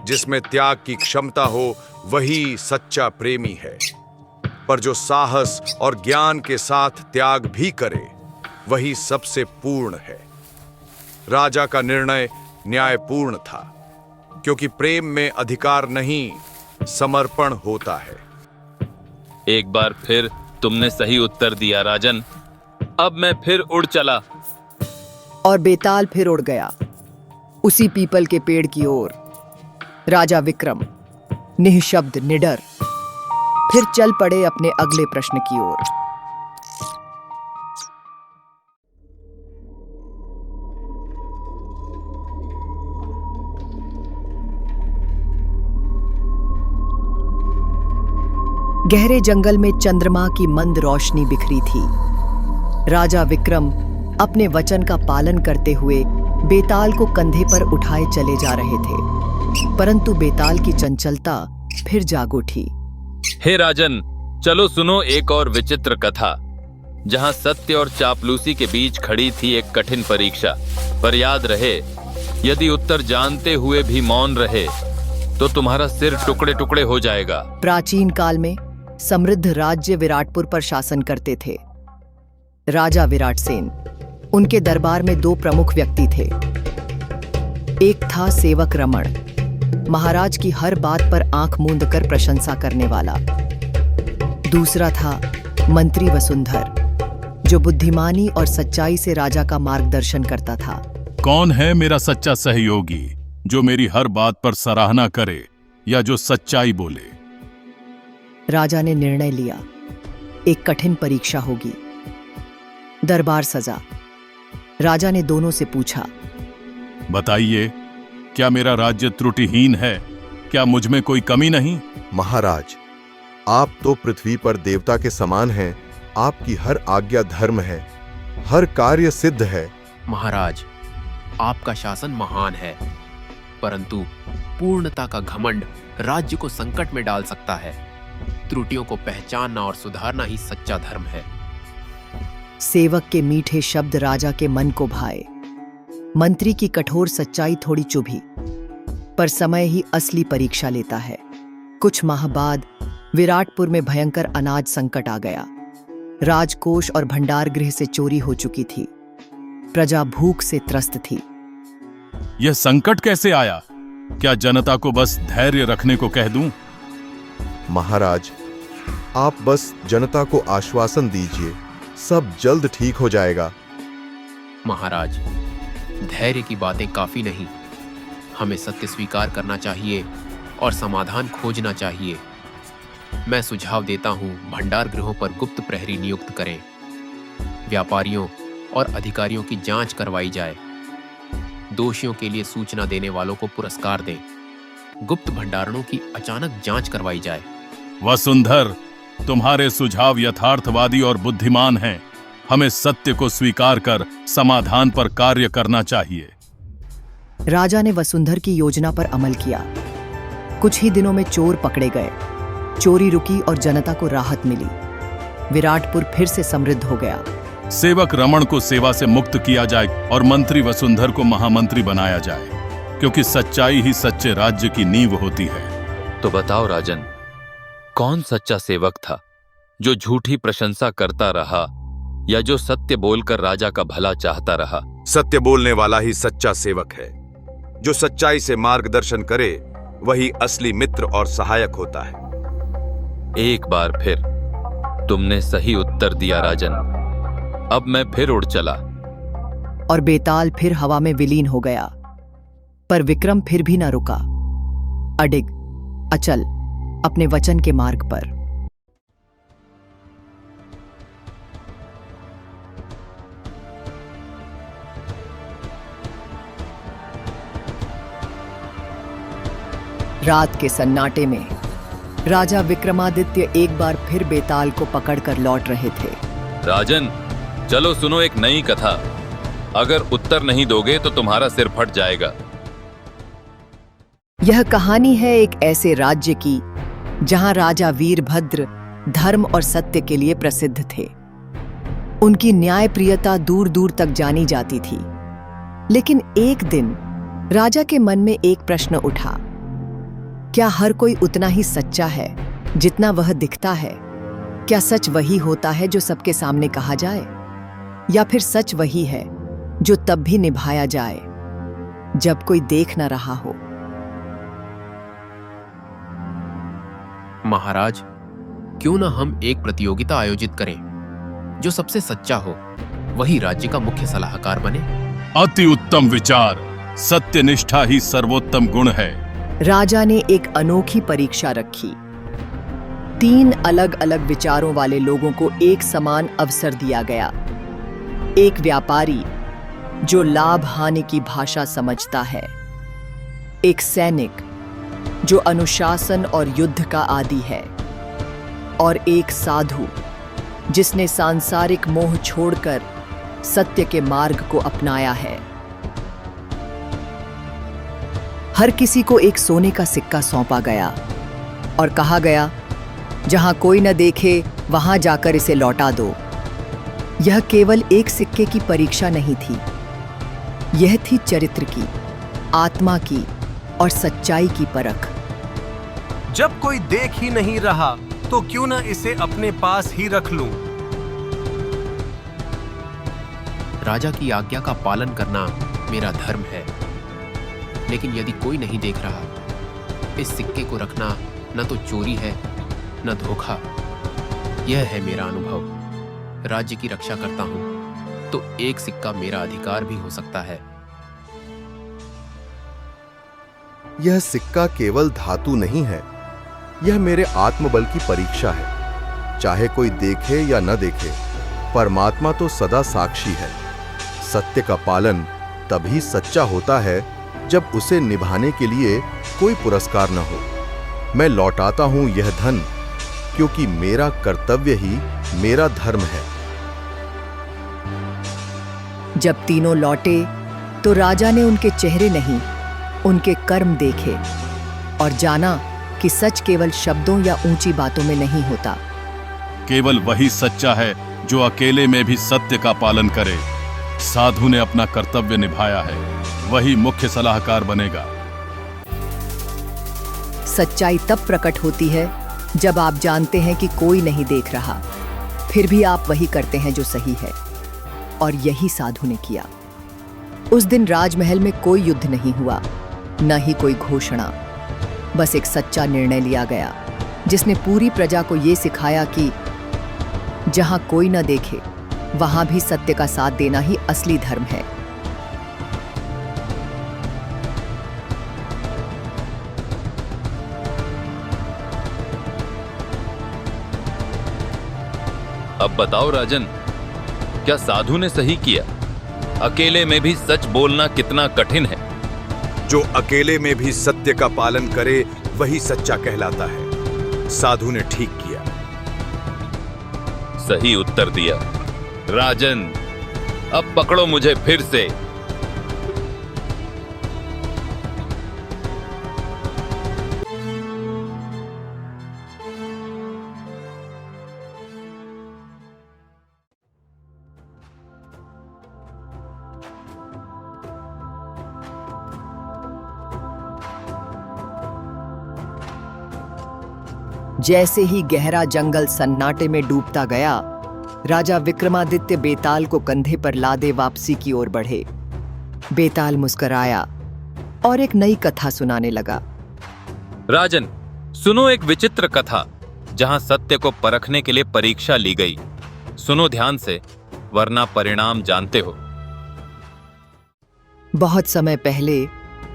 जिसमें त्याग की क्षमता हो वही सच्चा प्रेमी है, पर जो साहस और ज्ञान के साथ त्याग भी करे वही सबसे पूर्ण है। राजा का निर्णय न्यायपूर्ण था, क्योंकि प्रेम में अधिकार नहीं, समर्पण होता है। एक बार फिर तुमने सही उत्तर दिया राजन। अब मैं फिर उड़ चला। और बेताल फिर उड़ गया, उसी पीपल के पेड़ की ओर। राजा विक्रम निःशब्द, निडर, फिर चल पड़े अपने अगले प्रश्न की ओर। गहरे जंगल में चंद्रमा की मंद रोशनी बिखरी थी। राजा विक्रम अपने वचन का पालन करते हुए बेताल को कंधे पर उठाए चले जा रहे थे, परंतु बेताल की चंचलता फिर जाग उठी। हे राजन, चलो सुनो एक और विचित्र कथा, जहां सत्य और चापलूसी के बीच खड़ी थी एक कठिन परीक्षा। पर याद रहे, यदि उत्तर जानते हुए भी मौन रहे तो तुम्हारा सिर टुकड़े टुकड़े हो जाएगा। प्राचीन काल में समृद्ध राज्य विराटपुर पर शासन करते थे राजा विराटसेन। उनके दरबार में 2 प्रमुख व्यक्ति थे। एक था सेवक रमण, महाराज की हर बात पर आंख मूंद कर प्रशंसा करने वाला। दूसरा था मंत्री वसुंधर, जो बुद्धिमानी और सच्चाई से राजा का मार्गदर्शन करता था। कौन है मेरा सच्चा सहयोगी जो मेरी हर बात पर सराहना करे या जो सच्चाई बोले? राजा ने निर्णय लिया, एक कठिन परीक्षा होगी। दरबार सजा। राजा ने दोनों से पूछा, बताइए, क्या मेरा राज्य त्रुटिहीन है? क्या मुझ में कोई कमी नहीं? महाराज, आप तो पृथ्वी पर देवता के समान हैं। आपकी हर आज्ञा धर्म है, हर कार्य सिद्ध है। महाराज, आपका शासन महान है, परंतु पूर्णता का घमंड राज्य को संकट में डाल सकता है। त्रुटियों को पहचानना और सुधारना ही सच्चा धर्म है। सेवक के मीठे शब्द राजा के मन को भाए। मंत्री की कठोर सच्चाई थोड़ी चुभी, पर समय ही असली परीक्षा लेता है। कुछ माह बाद विराटपुर में भयंकर अनाज संकट आ गया। राजकोष और भंडार गृह से चोरी हो चुकी थी। प्रजा भूख से त्रस्त थी। यह संकट कैसे आया? क्या जनता को बस धैर्य रखने को कह दूं? महाराज, आप बस जनता को आश्वासन दीजिए, सब जल्द ठीक हो जाएगा। महाराज, धैर्य की बातें काफी नहीं, हमें सत्य स्वीकार करना चाहिए और समाधान खोजना चाहिए। मैं सुझाव देता हूं, भंडार गृहों पर गुप्त प्रहरी नियुक्त करें। व्यापारियों और अधिकारियों की जांच करवाई जाए। दोषियों के लिए सूचना देने वालों को पुरस्कार दें। गुप्त भंडारणों की अचानक जांच करवाई जाए। वसुंधर, तुम्हारे सुझाव यथार्थवादी और बुद्धिमान हैं। हमें सत्य को स्वीकार कर समाधान पर कार्य करना चाहिए। राजा ने वसुंधर की योजना पर अमल किया। कुछ ही दिनों में चोर पकड़े गए। चोरी रुकी और जनता को राहत मिली। विराटपुर फिर से समृद्ध हो गया। सेवक रमण को सेवा से मुक्त किया जाए और मंत्री वसुंधर को महामंत्री बनाया जाए, क्योंकि सच्चाई ही सच्चे राज्य की नींव होती है। तो बताओ राजन, कौन सच्चा सेवक था, जो झूठी प्रशंसा करता रहा या जो सत्य बोलकर राजा का भला चाहता रहा? सत्य बोलने वाला ही सच्चा सेवक है। जो सच्चाई से मार्गदर्शन करे वही असली मित्र और सहायक होता है। एक बार फिर तुमने सही उत्तर दिया राजन। अब मैं फिर उड़ चला। और बेताल फिर हवा में विलीन हो गया। पर विक्रम फिर भी न रुका। अडिग, अचल, अपने वचन के मार्ग पर। रात के सन्नाटे में राजा विक्रमादित्य एक बार फिर बेताल को पकड़कर लौट रहे थे। राजन, चलो सुनो एक नई कथा। अगर उत्तर नहीं दोगे तो तुम्हारा सिर फट जाएगा। यह कहानी है एक ऐसे राज्य की जहां राजा वीरभद्र धर्म और सत्य के लिए प्रसिद्ध थे। उनकी न्यायप्रियता दूर दूर तक जानी जाती थी। लेकिन एक दिन राजा के मन में एक प्रश्न उठा। क्या हर कोई उतना ही सच्चा है जितना वह दिखता है? क्या सच वही होता है जो सबके सामने कहा जाए, या फिर सच वही है जो तब भी निभाया जाए जब कोई देख न रहा हो? महाराज, क्यों न हम एक प्रतियोगिता आयोजित करें? जो सबसे सच्चा हो वही राज्य का मुख्य सलाहकार बने। अति उत्तम विचार। सत्यनिष्ठा ही सर्वोत्तम गुण है। राजा ने एक अनोखी परीक्षा रखी। 3 अलग अलग विचारों वाले लोगों को एक समान अवसर दिया गया। एक व्यापारी जो लाभ हानि की भाषा समझता है, एक सैनिक जो अनुशासन और युद्ध का आदी है, और एक साधु जिसने सांसारिक मोह छोड़कर सत्य के मार्ग को अपनाया है। हर किसी को एक सोने का सिक्का सौंपा गया और कहा गया, जहां कोई न देखे वहां जाकर इसे लौटा दो। यह केवल एक सिक्के की परीक्षा नहीं थी, यह थी चरित्र की, आत्मा की और सच्चाई की परख। जब कोई देख ही नहीं रहा तो क्यों न इसे अपने पास ही रख लूं। राजा की आज्ञा का पालन करना मेरा धर्म है, लेकिन यदि कोई नहीं देख रहा, इस सिक्के को रखना न तो चोरी है न धोखा। यह है मेरा अनुभव। राज्य की रक्षा करता हूं तो एक सिक्का मेरा अधिकार भी हो सकता है। यह सिक्का केवल धातु नहीं है, यह मेरे आत्मबल की परीक्षा है। चाहे कोई देखे या न देखे, परमात्मा तो सदा साक्षी है। सत्य का पालन तभी सच्चा होता है जब उसे निभाने के लिए कोई पुरस्कार न हो। मैं लौटाता हूं यह धन क्योंकि मेरा कर्तव्य ही मेरा धर्म है। जब तीनों लौटे तो राजा ने उनके चेहरे नहीं, उनके कर्म देखे और जाना कि सच केवल शब्दों या ऊंची बातों में नहीं होता। केवल वही सच्चा है जो अकेले में भी सत्य का पालन करे। साधु ने अपना कर्तव्य निभाया है, वही मुख्य सलाहकार बनेगा। सच्चाई तब प्रकट होती है जब आप जानते हैं कि कोई नहीं देख रहा, फिर भी आप वही करते हैं जो सही है, और यही साधु ने किया। उस दिन राजमहल में कोई युद्ध नहीं हुआ, न ही कोई घोषणा। बस एक सच्चा निर्णय लिया गया जिसने पूरी प्रजा को यह सिखाया कि जहां कोई न देखे वहां भी सत्य का साथ देना ही असली धर्म है। अब बताओ राजन, क्या साधु ने सही किया? अकेले में भी सच बोलना कितना कठिन है। जो अकेले में भी सत्य का पालन करे वही सच्चा कहलाता है। साधु ने ठीक किया। सही उत्तर दिया। राजन, अब पकड़ो मुझे फिर से। जैसे ही गहरा जंगल सन्नाटे में डूबता गया, राजा विक्रमादित्य बेताल को कंधे पर लादे वापसी की ओर बढ़े। बेताल मुस्कुराया और एक नई कथा सुनाने लगा। राजन, सुनो एक विचित्र कथा जहां सत्य को परखने के लिए परीक्षा ली गई। सुनो ध्यान से, वरना परिणाम जानते हो। बहुत समय पहले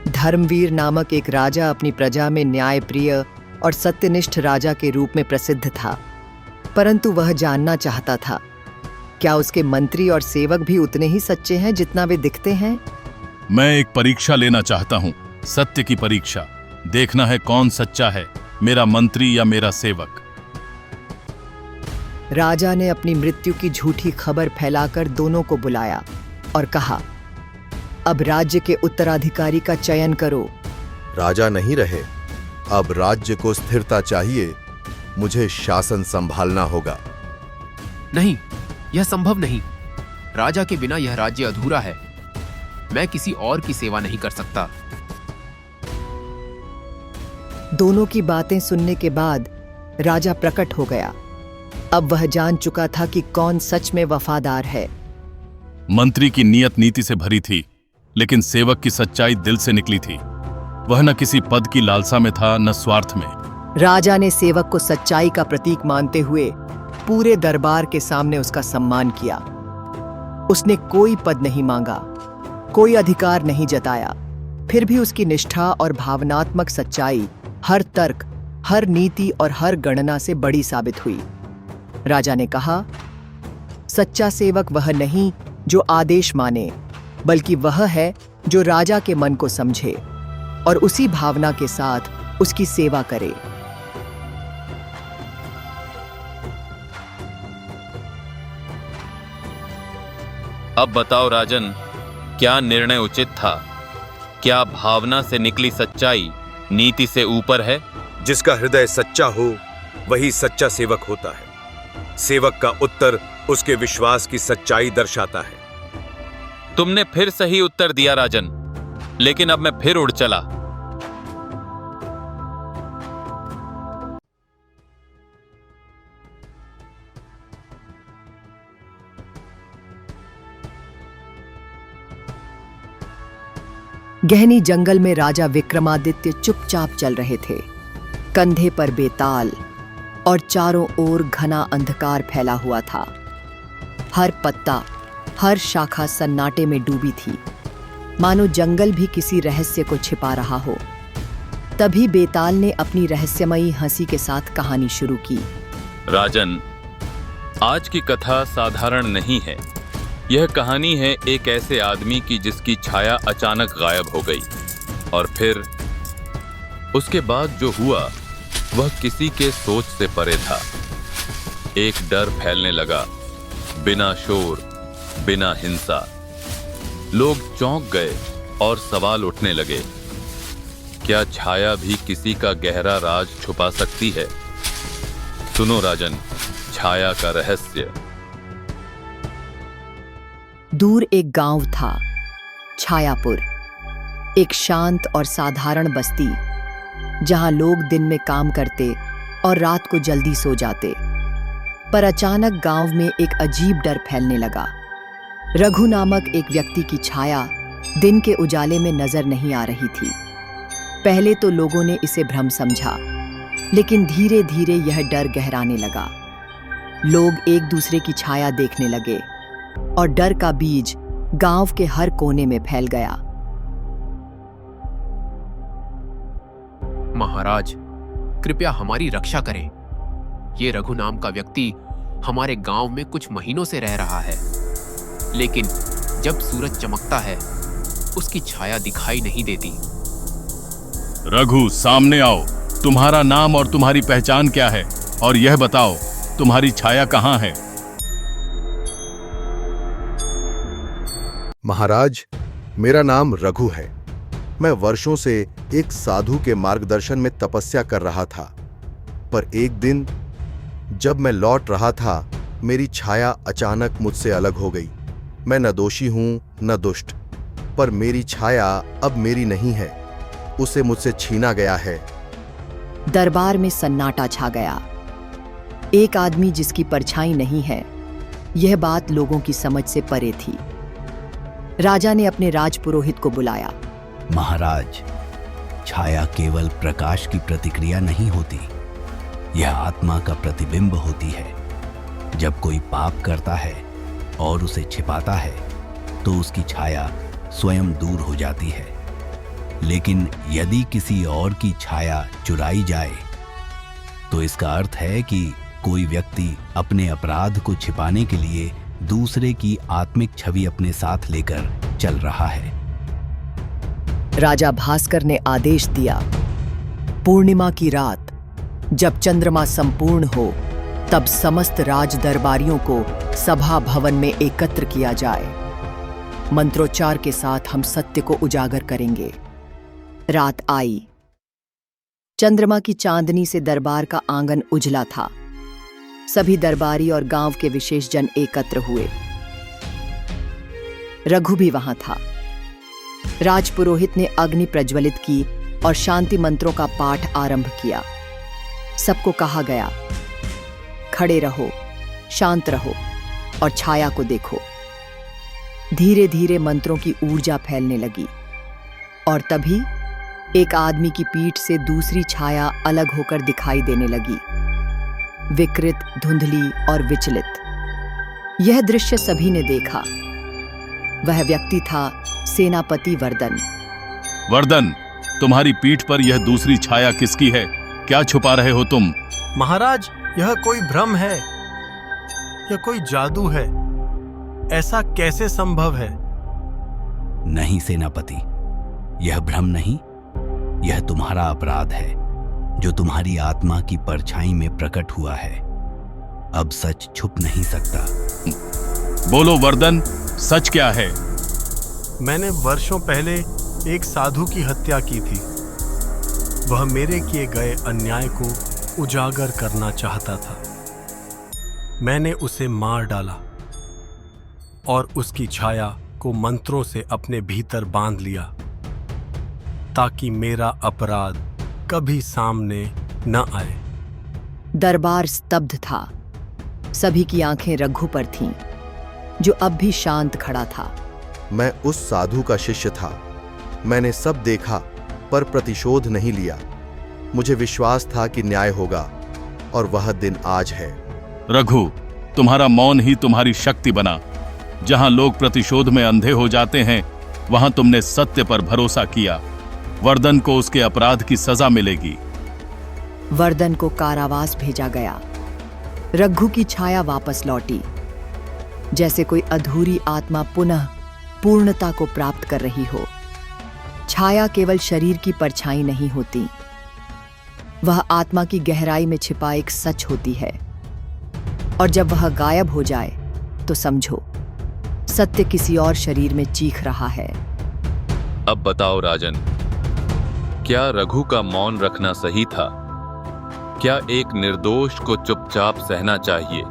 धर्मवीर नामक एक राजा अपनी प्रजा में न्यायप्रिय और सत्यनिष्ठ राजा के रूप में प्रसिद्ध था, परंतु वह जानना चाहता था क्या उसके मंत्री और सेवक भी उतने ही सच्चे हैं जितना वे दिखते हैं। मैं एक परीक्षा लेना चाहता हूं, सत्य की परीक्षा। देखना है कौन सच्चा है, मेरा मंत्री या मेरा सेवक। राजा ने अपनी मृत्यु की झूठी खबर फैलाकर दोनों को बुलाया और कहा, अब राज्य के उत्तराधिकारी का चयन करो। राजा नहीं रहे, अब राज्य को स्थिरता चाहिए। मुझे शासन संभालना होगा। नहीं, यह संभव नहीं। राजा के बिना यह राज्य अधूरा है। मैं किसी और की सेवा नहीं कर सकता। दोनों की बातें सुनने के बाद राजा प्रकट हो गया। अब वह जान चुका था कि कौन सच में वफादार है। मंत्री की नीयत नीति से भरी थी, लेकिन सेवक की सच्चाई दिल से निकली थी। वह न किसी पद की लालसा में था, न स्वार्थ में। राजा ने सेवक को सच्चाई का प्रतीक मानते हुए पूरे दरबार के सामने उसका सम्मान किया। उसने कोई पद नहीं मांगा, कोई अधिकार नहीं जताया, फिर भी उसकी निष्ठा और भावनात्मक सच्चाई हर तर्क, हर नीति और हर गणना से बड़ी साबित हुई। राजा ने कहा, सच्चा सेवक वह नहीं जो आदेश माने, बल्कि वह है जो राजा के मन को समझे और उसी भावना के साथ उसकी सेवा करे। अब बताओ राजन, क्या निर्णय उचित था? क्या भावना से निकली सच्चाई नीति से ऊपर है? जिसका हृदय सच्चा हो वही सच्चा सेवक होता है। सेवक का उत्तर उसके विश्वास की सच्चाई दर्शाता है। तुमने फिर सही उत्तर दिया राजन, लेकिन अब मैं फिर उड़ चला। गहनी जंगल में राजा विक्रमादित्य चुपचाप चल रहे थे। कंधे पर बेताल और चारों ओर घना अंधकार फैला हुआ था। हर पत्ता, हर शाखा सन्नाटे में डूबी थी, मानो जंगल भी किसी रहस्य को छिपा रहा हो। तभी बेताल ने अपनी रहस्यमयी हंसी के साथ कहानी शुरू की। राजन, आज की कथा साधारण नहीं है। यह कहानी है एक ऐसे आदमी की जिसकी छाया अचानक गायब हो गई, और फिर उसके बाद जो हुआ वह किसी के सोच से परे था। एक डर फैलने लगा, बिना शोर, बिना हिंसा। लोग चौंक गए और सवाल उठने लगे, क्या छाया भी किसी का गहरा राज छुपा सकती है? सुनो राजन, छाया का रहस्य। दूर एक गांव था, छायापुर, एक शांत और साधारण बस्ती जहां लोग दिन में काम करते और रात को जल्दी सो जाते। पर अचानक गांव में एक अजीब डर फैलने लगा। रघु नामक एक व्यक्ति की छाया दिन के उजाले में नजर नहीं आ रही थी। पहले तो लोगों ने इसे भ्रम समझा, लेकिन धीरे धीरे यह डर गहराने लगा। लोग एक दूसरे की छाया देखने लगे और डर का बीज गांव के हर कोने में फैल गया। महाराज, कृपया हमारी रक्षा करें। ये रघु नाम का व्यक्ति हमारे गांव में कुछ महीनों से रह रहा है, लेकिन जब सूरज चमकता है उसकी छाया दिखाई नहीं देती। रघु, सामने आओ। तुम्हारा नाम और तुम्हारी पहचान क्या है? और यह बताओ, तुम्हारी छाया कहाँ है? महाराज, मेरा नाम रघु है। मैं वर्षों से एक साधु के मार्गदर्शन में तपस्या कर रहा था, पर एक दिन जब मैं लौट रहा था, मेरी छाया अचानक मुझसे अलग हो गई। मैं न दोषी हूं न दुष्ट, पर मेरी छाया अब मेरी नहीं है, उसे मुझसे छीना गया है। दरबार में सन्नाटा छा गया। एक आदमी जिसकी परछाई नहीं है, यह बात लोगों की समझ से परे थी। राजा ने अपने राजपुरोहित को बुलाया। महाराज, छाया केवल प्रकाश की प्रतिक्रिया नहीं होती, यह आत्मा का प्रतिबिंब होती है। जब कोई पाप करता है और उसे छिपाता है तो उसकी छाया स्वयं दूर हो जाती है। लेकिन यदि किसी और की छाया चुराई जाए तो इसका अर्थ है कि कोई व्यक्ति अपने अपराध को छिपाने के लिए दूसरे की आत्मिक छवि अपने साथ लेकर चल रहा है। राजा भास्कर ने आदेश दिया, पूर्णिमा की रात जब चंद्रमा संपूर्ण हो, तब समस्त राज दरबारियों को सभा भवन में एकत्र किया जाए। मंत्रोच्चार के साथ हम सत्य को उजागर करेंगे। रात आई। चंद्रमा की चांदनी से दरबार का आंगन उजला था। सभी दरबारी और गांव के विशेष जन एकत्र हुए। रघु भी वहां था। राजपुरोहित ने अग्नि प्रज्वलित की और शांति मंत्रों का पाठ आरंभ किया। सबको कहा गया, खड़े रहो, शांत रहो और छाया को देखो। धीरे धीरे मंत्रों की ऊर्जा फैलने लगी और तभी एक आदमी की पीठ से दूसरी छाया अलग होकर दिखाई देने लगी, विकृत, धुंधली और विचलित। यह दृश्य सभी ने देखा। वह व्यक्ति था सेनापति वर्दन। वर्दन, तुम्हारी पीठ पर यह दूसरी छाया किसकी है? क्या छुपा रहे हो तुम? महाराज, यह कोई भ्रम है, यह कोई जादू है। ऐसा कैसे संभव है? नहीं सेनापति, यह भ्रम नहीं, यह तुम्हारा अपराध है जो तुम्हारी आत्मा की परछाई में प्रकट हुआ है। अब सच छुप नहीं सकता। बोलो वर्दन, सच क्या है? मैंने वर्षों पहले एक साधु की हत्या की थी। वह मेरे किए गए अन्याय को उजागर करना चाहता था। मैंने उसे मार डाला और उसकी छाया को मंत्रों से अपने भीतर बांध लिया ताकि मेरा अपराध कभी सामने न आए। दरबार स्तब्ध था। सभी की आंखें रघु पर थीं, जो अब भी शांत खड़ा था। मैं उस साधु का शिष्य था। मैंने सब देखा पर प्रतिशोध नहीं लिया। मुझे विश्वास था कि न्याय होगा और वह दिन आज है। रघु, तुम्हारा मौन ही तुम्हारी शक्ति बना। जहां लोग प्रतिशोध में अंधे हो जाते हैं, वहां तुमने सत्य पर भरोसा किया। वर्दन को उसके अपराध की सजा मिलेगी। वर्दन को कारावास भेजा गया। रघु की छाया वापस लौटी, जैसे कोई अधूरी आत्मा पुनः पूर्णता को प्राप्त कर रही हो। छाया केवल शरीर की परछाई नहीं होती, वह आत्मा की गहराई में छिपा एक सच होती है, और जब वह गायब हो जाए तो समझो सत्य किसी और शरीर में चीख रहा है। अब बताओ राजन, क्या रघु का मौन रखना सही था? क्या एक निर्दोष को चुपचाप सहना चाहिए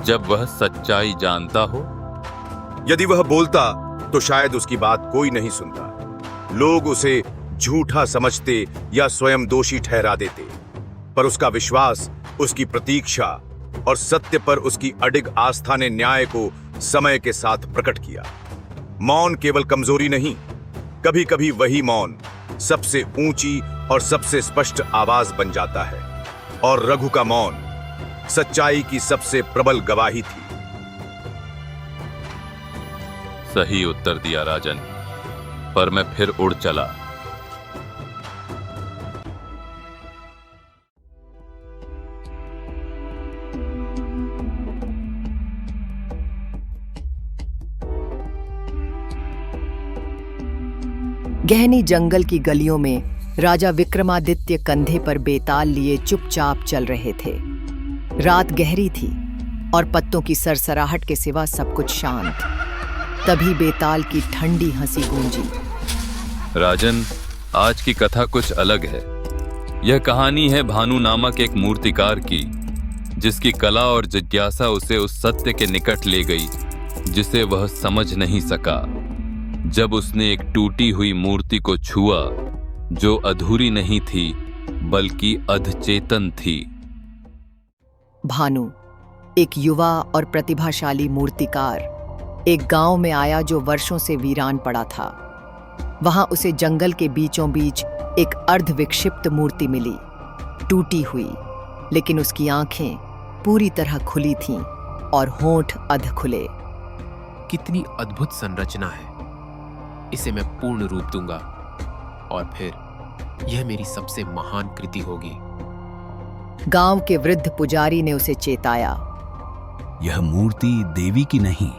जब वह सच्चाई जानता हो? यदि वह बोलता तो शायद उसकी बात कोई नहीं सुनता। लोग उसे झूठा समझते या स्वयं दोषी ठहरा देते, पर उसका विश्वास, उसकी प्रतीक्षा और सत्य पर उसकी अडिग आस्था ने न्याय को समय के साथ प्रकट किया। मौन केवल कमजोरी नहीं, कभी कभी वही मौन सबसे ऊंची और सबसे स्पष्ट आवाज बन जाता है, और रघु का मौन सच्चाई की सबसे प्रबल गवाही थी। सही उत्तर दिया राजन, पर मैं फिर उड़ चला। गहनी जंगल की गलियों में राजा विक्रमादित्य कंधे पर बेताल लिए चुपचाप चल रहे थे। रात गहरी थी और पत्तों की सरसराहट के सिवा सब कुछ शांत। तभी बेताल की ठंडी हंसी गूंजी। राजन, आज की कथा कुछ अलग है। यह कहानी है भानु नामक एक मूर्तिकार की, जिसकी कला और जिज्ञासा उसे उस सत्य के निकट ले गई जिसे वह समझ नहीं सका। जब उसने एक टूटी हुई मूर्ति को छुआ जो अधूरी नहीं थी बल्कि अधचेतन थी। भानु, एक युवा और प्रतिभाशाली मूर्तिकार, एक गांव में आया जो वर्षों से वीरान पड़ा था। वहां उसे जंगल के बीचों बीच एक अर्धविक्षिप्त मूर्ति मिली, टूटी हुई, लेकिन उसकी आंखें पूरी तरह खुली थीं और होंठ अध खुले। कितनी अद्भुत संरचना है, इसे मैं पूर्ण रूप दूंगा और फिर यह मेरी सबसे महान कृति होगी। गांव के वृद्ध पुजारी ने उसे चेताया। यह मूर्ति देवी की नहीं,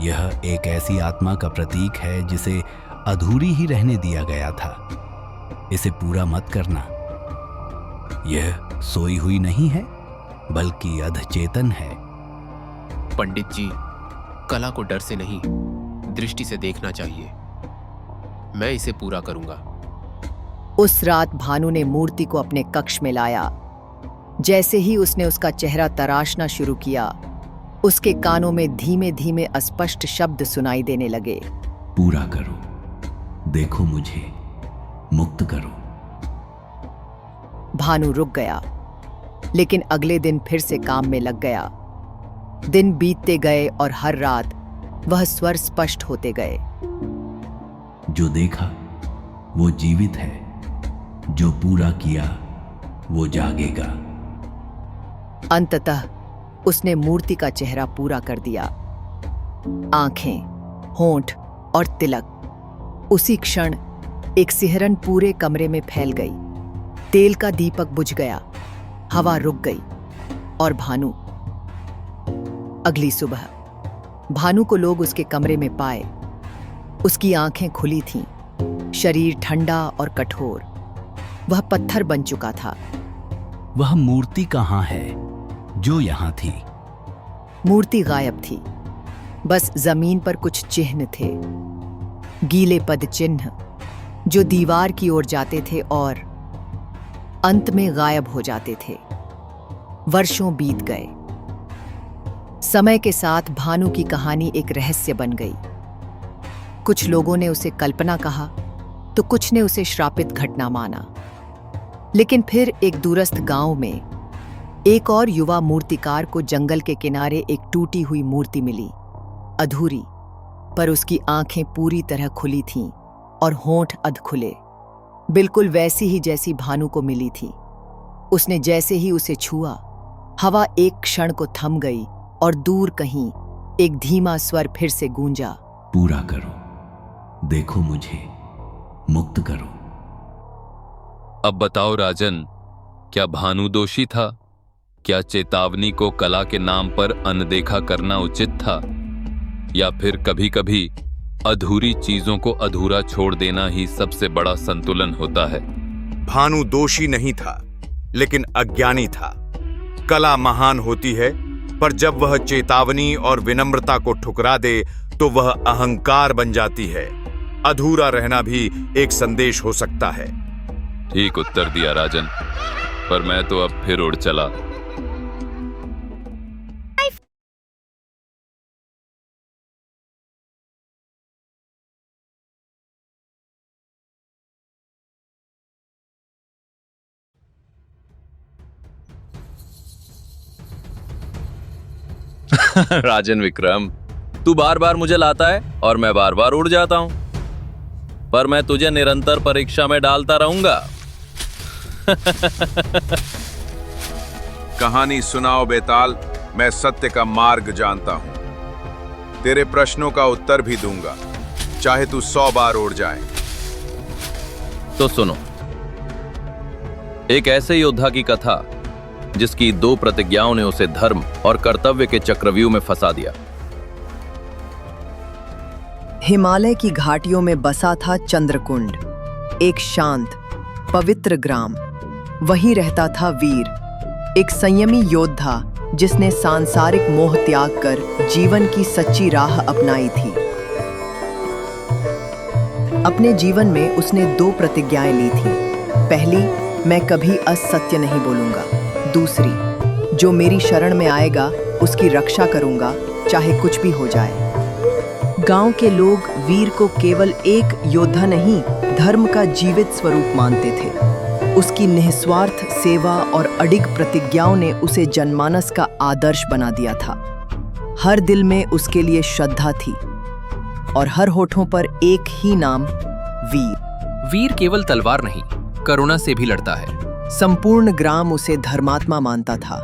यह एक ऐसी आत्मा का प्रतीक है जिसे अधूरी ही रहने दिया गया था। इसे पूरा मत करना। यह सोई हुई नहीं है बल्कि अधचेतन है। पंडित जी, कला को डर से नहीं, दृष्टि से देखना चाहिए। मैं इसे पूरा करूंगा। उस रात भानु ने मूर्ति को अपने कक्ष में लाया। जैसे ही उसने उसका चेहरा तराशना शुरू किया, उसके कानों में धीमे धीमे अस्पष्ट शब्द सुनाई देने लगे। पूरा करो, देखो मुझे, मुक्त करो। भानु रुक गया, लेकिन अगले दिन फिर से काम में लग गया। दिन बीतते गए और हर रात वह स्वर स्पष्ट होते गए। जो देखा वो जीवित है, जो पूरा किया वो जागेगा। अंततः उसने मूर्ति का चेहरा पूरा कर दिया। आंखें, होंठ और तिलक। उसी क्षण एक सिहरन पूरे कमरे में फैल गई। तेल का दीपक बुझ गया, हवा रुक गई और भानु। अगली सुबह भानु को लोग उसके कमरे में पाए। उसकी आंखें खुली थीं, शरीर ठंडा और कठोर। वह पत्थर बन चुका था। वह मूर्ति कहाँ है जो यहाँ थी? मूर्ति गायब थी। बस जमीन पर कुछ चिन्ह थे, गीले पद चिन्ह जो दीवार की ओर जाते थे और अंत में गायब हो जाते थे। वर्षों बीत गए। समय के साथ भानु की कहानी एक रहस्य बन गई। कुछ लोगों ने उसे कल्पना कहा तो कुछ ने उसे श्रापित घटना माना। लेकिन फिर एक दूरस्थ गांव में एक और युवा मूर्तिकार को जंगल के किनारे एक टूटी हुई मूर्ति मिली, अधूरी, पर उसकी आंखें पूरी तरह खुली थीं और होंठ अध खुले, बिल्कुल वैसी ही जैसी भानु को मिली थी। उसने जैसे ही उसे छुआ, हवा एक क्षण को थम गई और दूर कहीं एक धीमा स्वर फिर से गूंजा। पूरा करो, देखो मुझे, मुक्त करो। अब बताओ राजन, क्या भानु दोषी था? क्या चेतावनी को कला के नाम पर अनदेखा करना उचित था? या फिर कभी-कभी अधूरी चीजों को अधूरा छोड़ देना ही सबसे बड़ा संतुलन होता है? भानु दोषी नहीं था, लेकिन अज्ञानी था। कला महान होती है, पर जब वह चेतावनी और विनम्रता को ठुकरा दे तो वह अहंकार बन जाती है। अधूरा रहना भी एक संदेश हो सकता है। ठीक उत्तर दिया राजन, पर मैं तो अब फिर उड़ चला। राजन विक्रम, तू बार बार मुझे लाता है और मैं बार बार उड़ जाता हूं, पर मैं तुझे निरंतर परीक्षा में डालता रहूंगा। कहानी सुनाओ बेताल, मैं सत्य का मार्ग जानता हूं। तेरे प्रश्नों का उत्तर भी दूंगा, चाहे तू 100 बार उड़ जाए। तो सुनो, एक ऐसे योद्धा की कथा जिसकी 2 प्रतिज्ञाओं ने उसे धर्म और कर्तव्य के चक्रव्यूह में फंसा दिया। हिमालय की घाटियों में बसा था चंद्रकुंड, एक शांत पवित्र ग्राम। वहीं रहता था वीर, एक संयमी योद्धा जिसने सांसारिक मोह त्याग कर जीवन की सच्ची राह अपनाई थी। अपने जीवन में उसने 2 प्रतिज्ञाएं ली थी। पहली, मैं कभी असत्य नहीं बोलूंगा। दूसरी, जो मेरी शरण में आएगा उसकी रक्षा करूंगा, चाहे कुछ भी हो जाए। गांव के लोग वीर को केवल एक योद्धा नहीं, धर्म का जीवित स्वरूप मानते थे। उसकी निस्वार्थ सेवा और अडिग प्रतिज्ञाओं ने उसे जनमानस का आदर्श बना दिया था। हर दिल में उसके लिए श्रद्धा थी और हर होठों पर एक ही नाम, वीर। वीर केवल तलवार नहीं, करुणा से भी लड़ता है। संपूर्ण ग्राम उसे धर्मात्मा मानता था।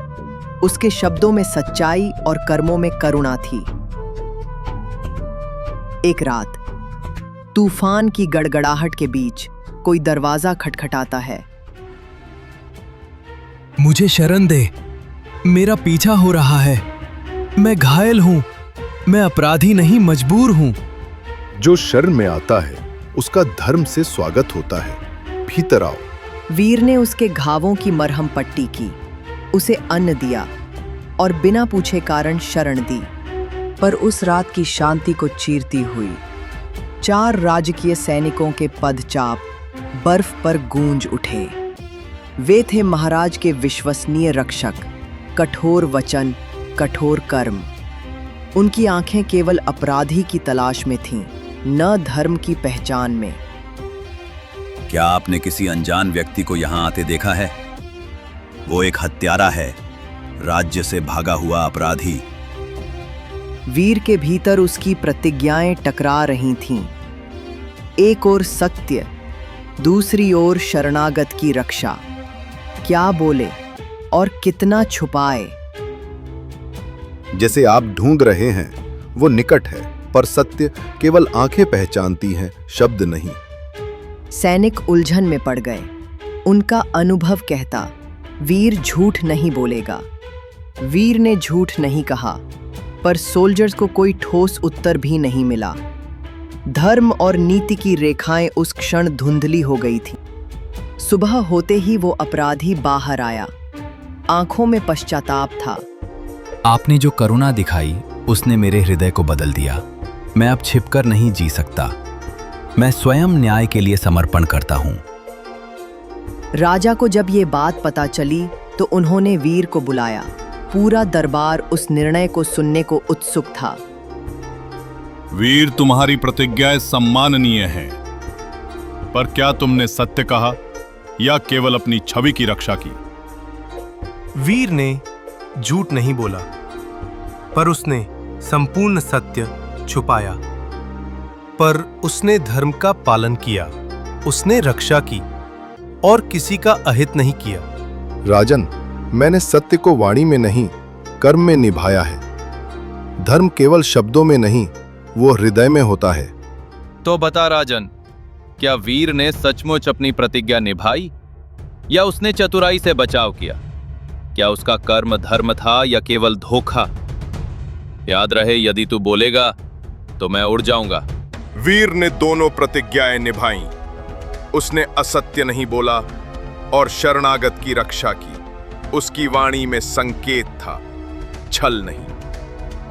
उसके शब्दों में सच्चाई और कर्मों में करुणा थी। एक रात तूफान की गड़गड़ाहट के बीच कोई दरवाजा खटखटाता है। मुझे शरण दे, मेरा पीछा हो रहा है। मैं घायल हूं, मैं अपराधी नहीं, मजबूर हूं। जो शरण में आता है उसका धर्म से स्वागत होता है, भीतर आओ। वीर ने उसके घावों की मरहम पट्टी की, उसे अन्न दिया और बिना पूछे कारण शरण दी। पर उस रात की शांति को चीरती हुई 4 राजकीय सैनिकों के पदचाप बर्फ पर गूंज उठे। वे थे महाराज के विश्वसनीय रक्षक, कठोर वचन, कठोर कर्म। उनकी आंखें केवल अपराधी की तलाश में थीं, न धर्म की पहचान में। क्या आपने किसी अनजान व्यक्ति को यहां आते देखा है? वो एक हत्यारा है, राज्य से भागा हुआ अपराधी। वीर के भीतर उसकी प्रतिज्ञाएं टकरा रही थीं। एक ओर सत्य, दूसरी ओर शरणागत की रक्षा। क्या बोले और कितना छुपाए? जैसे आप ढूंढ रहे हैं वो निकट है, पर सत्य केवल आंखें पहचानती हैं, शब्द नहीं। सैनिक उलझन में पड़ गए। उनका अनुभव कहता, वीर झूठ नहीं बोलेगा। वीर ने झूठ नहीं कहा, पर सोल्जर्स को कोई ठोस उत्तर भी नहीं मिला। धर्म और नीति की रेखाएं उस क्षण धुंधली हो गई थी। सुबह होते ही वो अपराधी बाहर आया। आंखों में पश्चाताप था। आपने जो करुणा दिखाई उसने मेरे हृदय को बदल दिया। मैं अब छिपकर नहीं जी सकता। मैं स्वयं न्याय के लिए समर्पण करता हूं। राजा को जब ये बात पता चली तो उन्होंने वीर को बुलाया। पूरा दरबार उस निर्णय को सुनने को उत्सुक था। वीर, तुम्हारी प्रतिज्ञाएं सम्माननीय हैं, पर क्या तुमने सत्य कहा या केवल अपनी छवि की रक्षा की? वीर ने झूठ नहीं बोला, पर उसने संपूर्ण सत्य छुपाया। पर उसने धर्म का पालन किया, उसने रक्षा की और किसी का अहित नहीं किया। राजन, मैंने सत्य को वाणी में नहीं, कर्म में निभाया है। धर्म केवल शब्दों में नहीं, वो हृदय में होता है। तो बता राजन, क्या वीर ने सचमुच अपनी प्रतिज्ञा निभाई या उसने चतुराई से बचाव किया? क्या उसका कर्म धर्म था या केवल धोखा? याद रहे, यदि तू बोलेगा तो मैं उड़ जाऊंगा। वीर ने दोनों प्रतिज्ञाएं निभाईं। उसने असत्य नहीं बोला, और शरणागत की रक्षा की। उसकी वाणी में संकेत था, छल नहीं।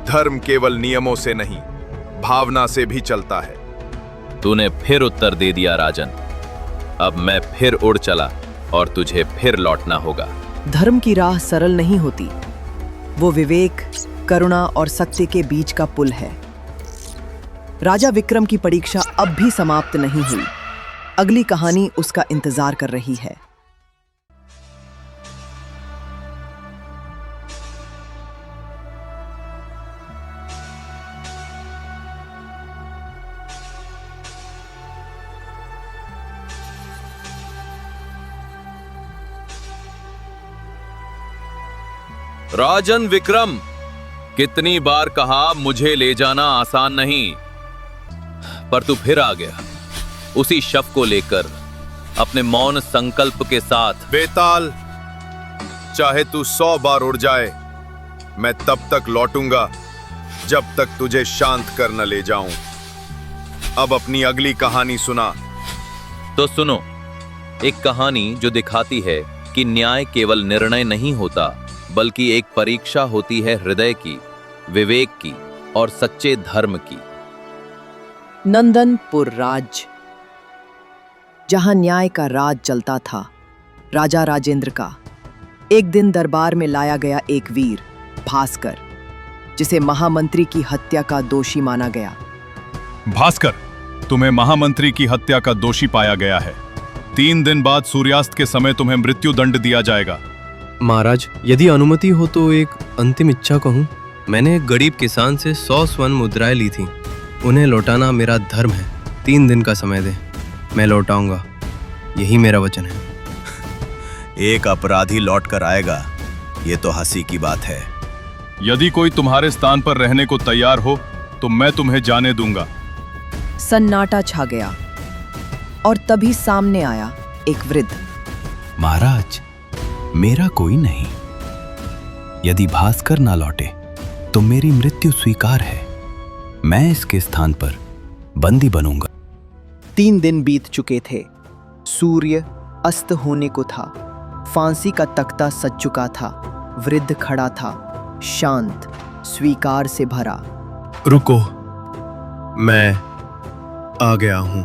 धर्म केवल नियमों से नहीं, भावना से भी चलता है। तूने फिर उत्तर दे दिया राजन। अब मैं फिर उड़ चला और तुझे फिर लौटना होगा। धर्म की राह सरल नहीं होती। वो विवेक, करुणा और सत्य के बीच का पुल है। राजा विक्रम की परीक्षा अब भी समाप्त नहीं हुई। अगली कहानी उसका इंतजार कर रही है। राजन विक्रम, कितनी बार कहा मुझे ले जाना आसान नहीं, पर तू फिर आ गया उसी शव को लेकर, अपने मौन संकल्प के साथ। बेताल, चाहे तू 100 बार उड़ जाए, मैं तब तक लौटूंगा जब तक तुझे शांत कर न ले जाऊं। अब अपनी अगली कहानी सुना। तो सुनो, एक कहानी जो दिखाती है कि न्याय केवल निर्णय नहीं होता, बल्कि एक परीक्षा होती है हृदय की, विवेक की और सच्चे धर्म की। नंदनपुर राज्य, जहां न्याय का राज चलता था, राजा राजेंद्र का। एक दिन दरबार में लाया गया एक वीर, भास्कर, जिसे महामंत्री की हत्या का दोषी माना गया। भास्कर, तुम्हें महामंत्री की हत्या का दोषी पाया गया है। 3 दिन बाद सूर्यास्त के समय तुम्हें मृत्यु दंड दिया जाएगा। महाराज, यदि अनुमति हो तो एक अंतिम इच्छा कहूँ। मैंने एक गरीब किसान से 100 स्वर्ण मुद्राएं ली थी। उन्हें लौटाना मेरा धर्म है। 3 दिन का समय दे, मैं लौटाऊंगा। यही मेरा वचन है। एक अपराधी लौट कर आएगा, ये तो हंसी की बात है। यदि कोई तुम्हारे स्थान पर रहने को तैयार हो तो मैं तुम्हें जाने दूंगा। सन्नाटा छा गया और तभी सामने आया एक वृद्ध। महाराज, मेरा कोई नहीं। यदि भास्कर ना लौटे तो मेरी मृत्यु स्वीकार है। मैं इसके स्थान पर बंदी बनूंगा। 3 दिन बीत चुके थे। सूर्य अस्त होने को था। फांसी का तख्ता सज चुका था। वृद्ध खड़ा था, शांत, स्वीकार से भरा। रुको, मैं आ गया हूं।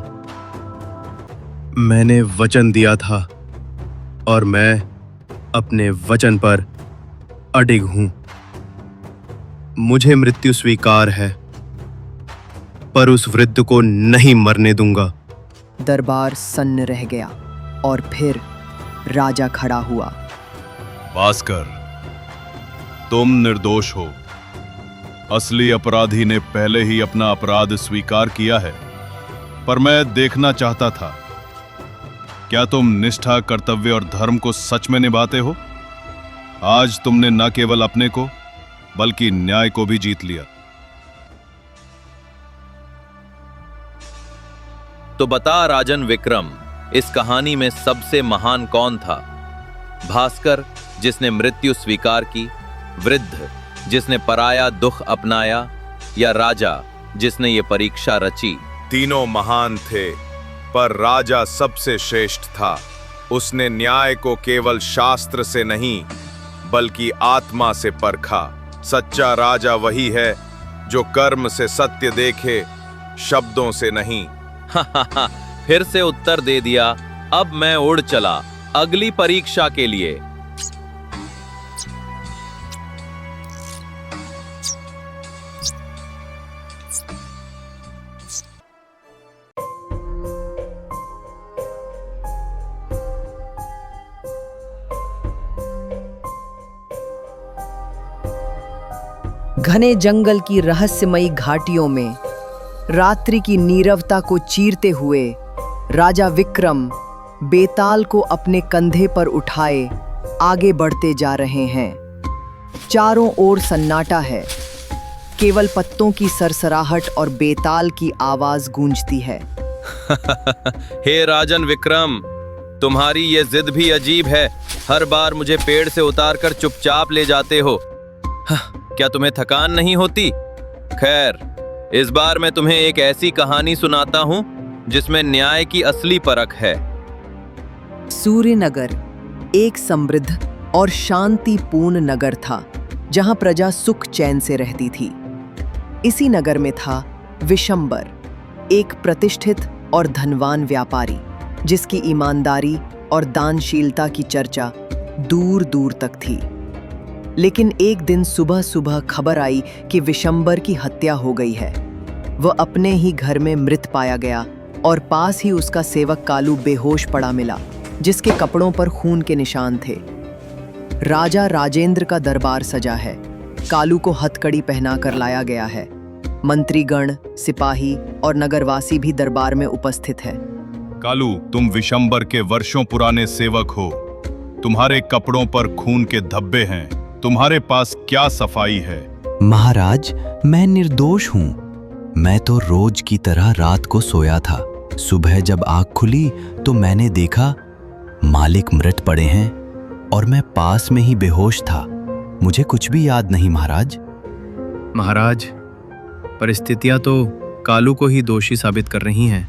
मैंने वचन दिया था और मैं अपने वचन पर अडिग हूं। मुझे मृत्यु स्वीकार है, पर उस वृद्ध को नहीं मरने दूंगा। दरबार सन्न रह गया और फिर राजा खड़ा हुआ। भास्कर, तुम निर्दोष हो। असली अपराधी ने पहले ही अपना अपराध स्वीकार किया है, पर मैं देखना चाहता था, क्या तुम निष्ठा, कर्तव्य और धर्म को सच में निभाते हो? आज तुमने न केवल अपने को बल्कि न्याय को भी जीत लिया। तो बता राजन विक्रम, इस कहानी में सबसे महान कौन था? भास्कर, जिसने मृत्यु स्वीकार की, वृद्ध, जिसने पराया दुख अपनाया, या राजा, जिसने ये परीक्षा रची? तीनों महान थे, पर राजा सबसे श्रेष्ठ था। उसने न्याय को केवल शास्त्र से नहीं, बल्कि आत्मा से परखा। सच्चा राजा वही है जो कर्म से सत्य देखे, शब्दों से नहीं। फिर से उत्तर दे दिया। अब मैं उड़ चला अगली परीक्षा के लिए। घने जंगल की रहस्यमयी घाटियों में रात्रि की नीरवता को चीरते हुए राजा विक्रम बेताल को अपने कंधे पर उठाए आगे बढ़ते जा रहे हैं। चारों ओर सन्नाटा है। केवल पत्तों की सरसराहट और बेताल की आवाज गूंजती है। हे राजन विक्रम, तुम्हारी ये जिद भी अजीब है। हर बार मुझे पेड़ से उतारकर चुपचाप ले जाते हो। क्या तुम्हें थकान नहीं होती? खैर, इस बार मैं तुम्हें एक ऐसी कहानी सुनाता हूं जिसमें न्याय की असली परख है। सूर्यनगर एक समृद्ध और शांतिपूर्ण नगर था जहां प्रजा सुख चैन से रहती थी। इसी नगर में था विशंबर, एक प्रतिष्ठित और धनवान व्यापारी जिसकी ईमानदारी और दानशीलता की चर्चा दूर दूर तक थी। लेकिन एक दिन सुबह सुबह खबर आई कि विशंबर की हत्या हो गई है। वह अपने ही घर में मृत पाया गया और पास ही उसका सेवक कालू बेहोश पड़ा मिला, जिसके कपड़ों पर खून के निशान थे। राजा राजेंद्र का दरबार सजा है। कालू को हथकड़ी पहनाकर लाया गया है। मंत्रीगण, सिपाही और नगरवासी भी दरबार में उपस्थित है। कालू, तुम विशंबर के वर्षों पुराने सेवक हो। तुम्हारे कपड़ों पर खून के धब्बे हैं। तुम्हारे पास क्या सफाई है? महाराज, मैं निर्दोष हूँ। मैं तो रोज की तरह रात को सोया था। सुबह जब आँख खुली तो मैंने देखा मालिक मृत पड़े हैं और मैं पास में ही बेहोश था। मुझे कुछ भी याद नहीं महाराज। महाराज, परिस्थितियां तो कालू को ही दोषी साबित कर रही हैं।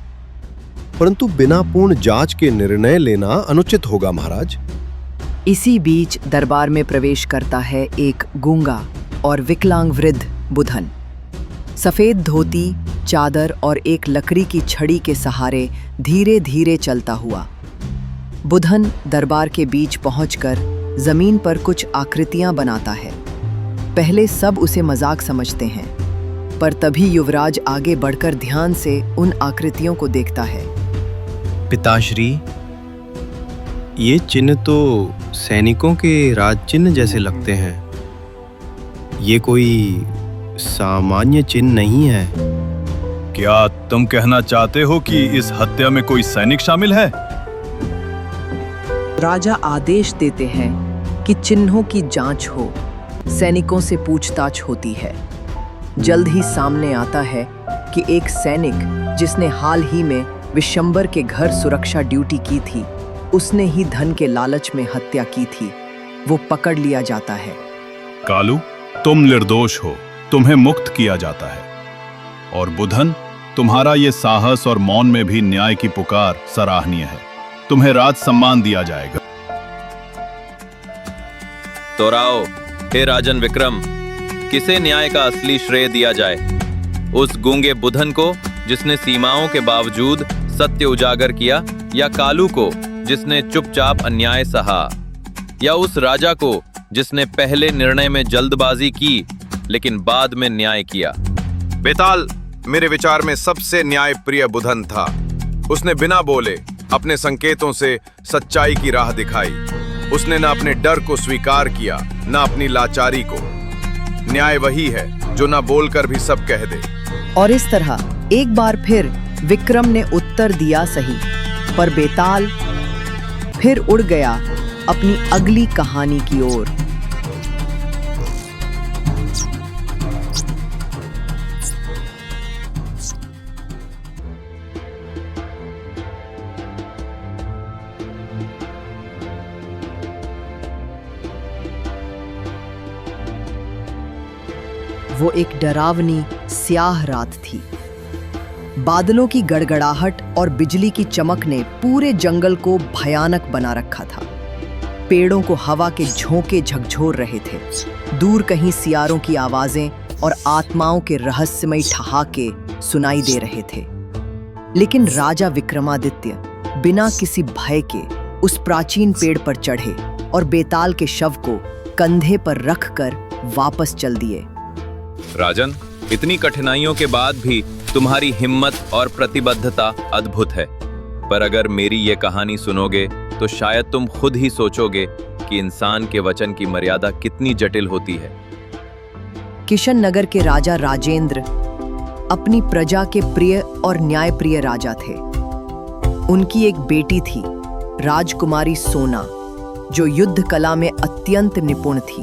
परंतु बिना पूर्ण जांच के निर्णय लेना अनुचित होगा महाराज। इसी बीच दरबार में प्रवेश करता है एक गूंगा और विकलांग वृद्ध बुधन। सफेद धोती, चादर और एक लकड़ी की छड़ी के सहारे धीरे धीरे चलता हुआ बुधन दरबार के बीच पहुंचकर जमीन पर कुछ आकृतियां बनाता है। पहले सब उसे मजाक समझते हैं, पर तभी युवराज आगे बढ़कर ध्यान से उन आकृतियों को देखता है। पिताश्री, ये चिन्ह तो सैनिकों के राज चिन्ह जैसे लगते हैं। ये कोई सामान्य चिन्ह नहीं है। क्या तुम कहना चाहते हो कि इस हत्या में कोई सैनिक शामिल है? राजा आदेश देते हैं कि चिन्हों की जांच हो। सैनिकों से पूछताछ होती है। जल्द ही सामने आता है कि एक सैनिक जिसने हाल ही में विशंबर के घर सुरक्षा ड्यूटी की थी, उसने ही धन के लालच में हत्या की थी। वो पकड़ लिया जाता है। कालू, तुम निर्दोष हो। तुम्हें मुक्त किया जाता है। और बुधन, तुम्हारा ये साहस और मौन में भी न्याय की पुकार सराहनीय है। तुम्हें राज सम्मान दिया जाएगा। तो राव, हे राजन विक्रम, किसे न्याय का असली श्रेय दिया जाए? उस गूंगे बुधन को जिसने सीमाओं के बावजूद सत्य उजागर किया, या कालू को जिसने चुपचाप अन्याय सहा, या उस राजा को जिसने पहले निर्णय में जल्दबाजी की लेकिन बाद में न्याय किया? बेताल मेरे विचार में सबसे न्यायप्रिय बुधन था। उसने बिना बोले अपने संकेतों से सच्चाई की राह दिखाई। उसने न अपने डर को स्वीकार किया, न अपनी लाचारी को। न्याय वही है जो न बोलकर भी सब कह दे। और इस तरह एक बार फिर विक्रम ने उत्तर दिया सही, पर बेताल फिर उड़ गया अपनी अगली कहानी की ओर। वो एक डरावनी स्याह रात थी। बादलों की गड़गड़ाहट और बिजली की चमक ने पूरे जंगल को भयानक बना रखा था। पेड़ों को हवा के झोंके झकझोर रहे थे। दूर कहीं सियारों की आवाजें और आत्माओं के रहस्यमयी ठहाके सुनाई दे रहे थे। लेकिन राजा विक्रमादित्य बिना किसी भय के उस प्राचीन पेड़ पर चढ़े और बेताल के शव को कंधे पर रखकर वापस चल दिए। राजन, इतनी कठिनाइयों के बाद भी तुम्हारी हिम्मत और प्रतिबद्धता अद्भुत है। पर अगर मेरी ये कहानी सुनोगे तो शायद तुम खुद ही सोचोगे कि इंसान के वचन की मर्यादा कितनी जटिल होती है। किशन नगर के राजा राजेंद्र अपनी प्रजा के प्रिय और न्यायप्रिय राजा थे। उनकी एक बेटी थी, राजकुमारी सोना, जो युद्ध कला में अत्यंत निपुण थी।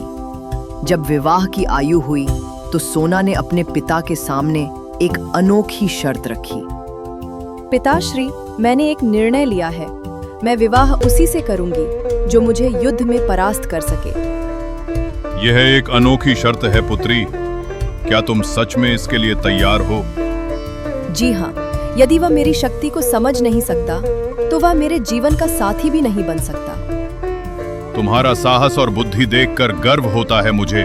जब विवाह की आयु हुई तो सोना ने अपने पिता के सामने एक अनोखी शर्त रखी। पिताश्री, मैंने एक निर्णय लिया है। मैं विवाह उसी से करूंगी जो मुझे युद्ध में परास्त कर सके। यह एक अनोखी शर्त है पुत्री। क्या तुम सच में इसके लिए तैयार हो? जी हाँ, यदि वह मेरी शक्ति को समझ नहीं सकता तो तो वह मेरे जीवन का साथी भी नहीं बन सकता। तुम्हारा साहस और बुद्धि देखकर गर्व होता है मुझे।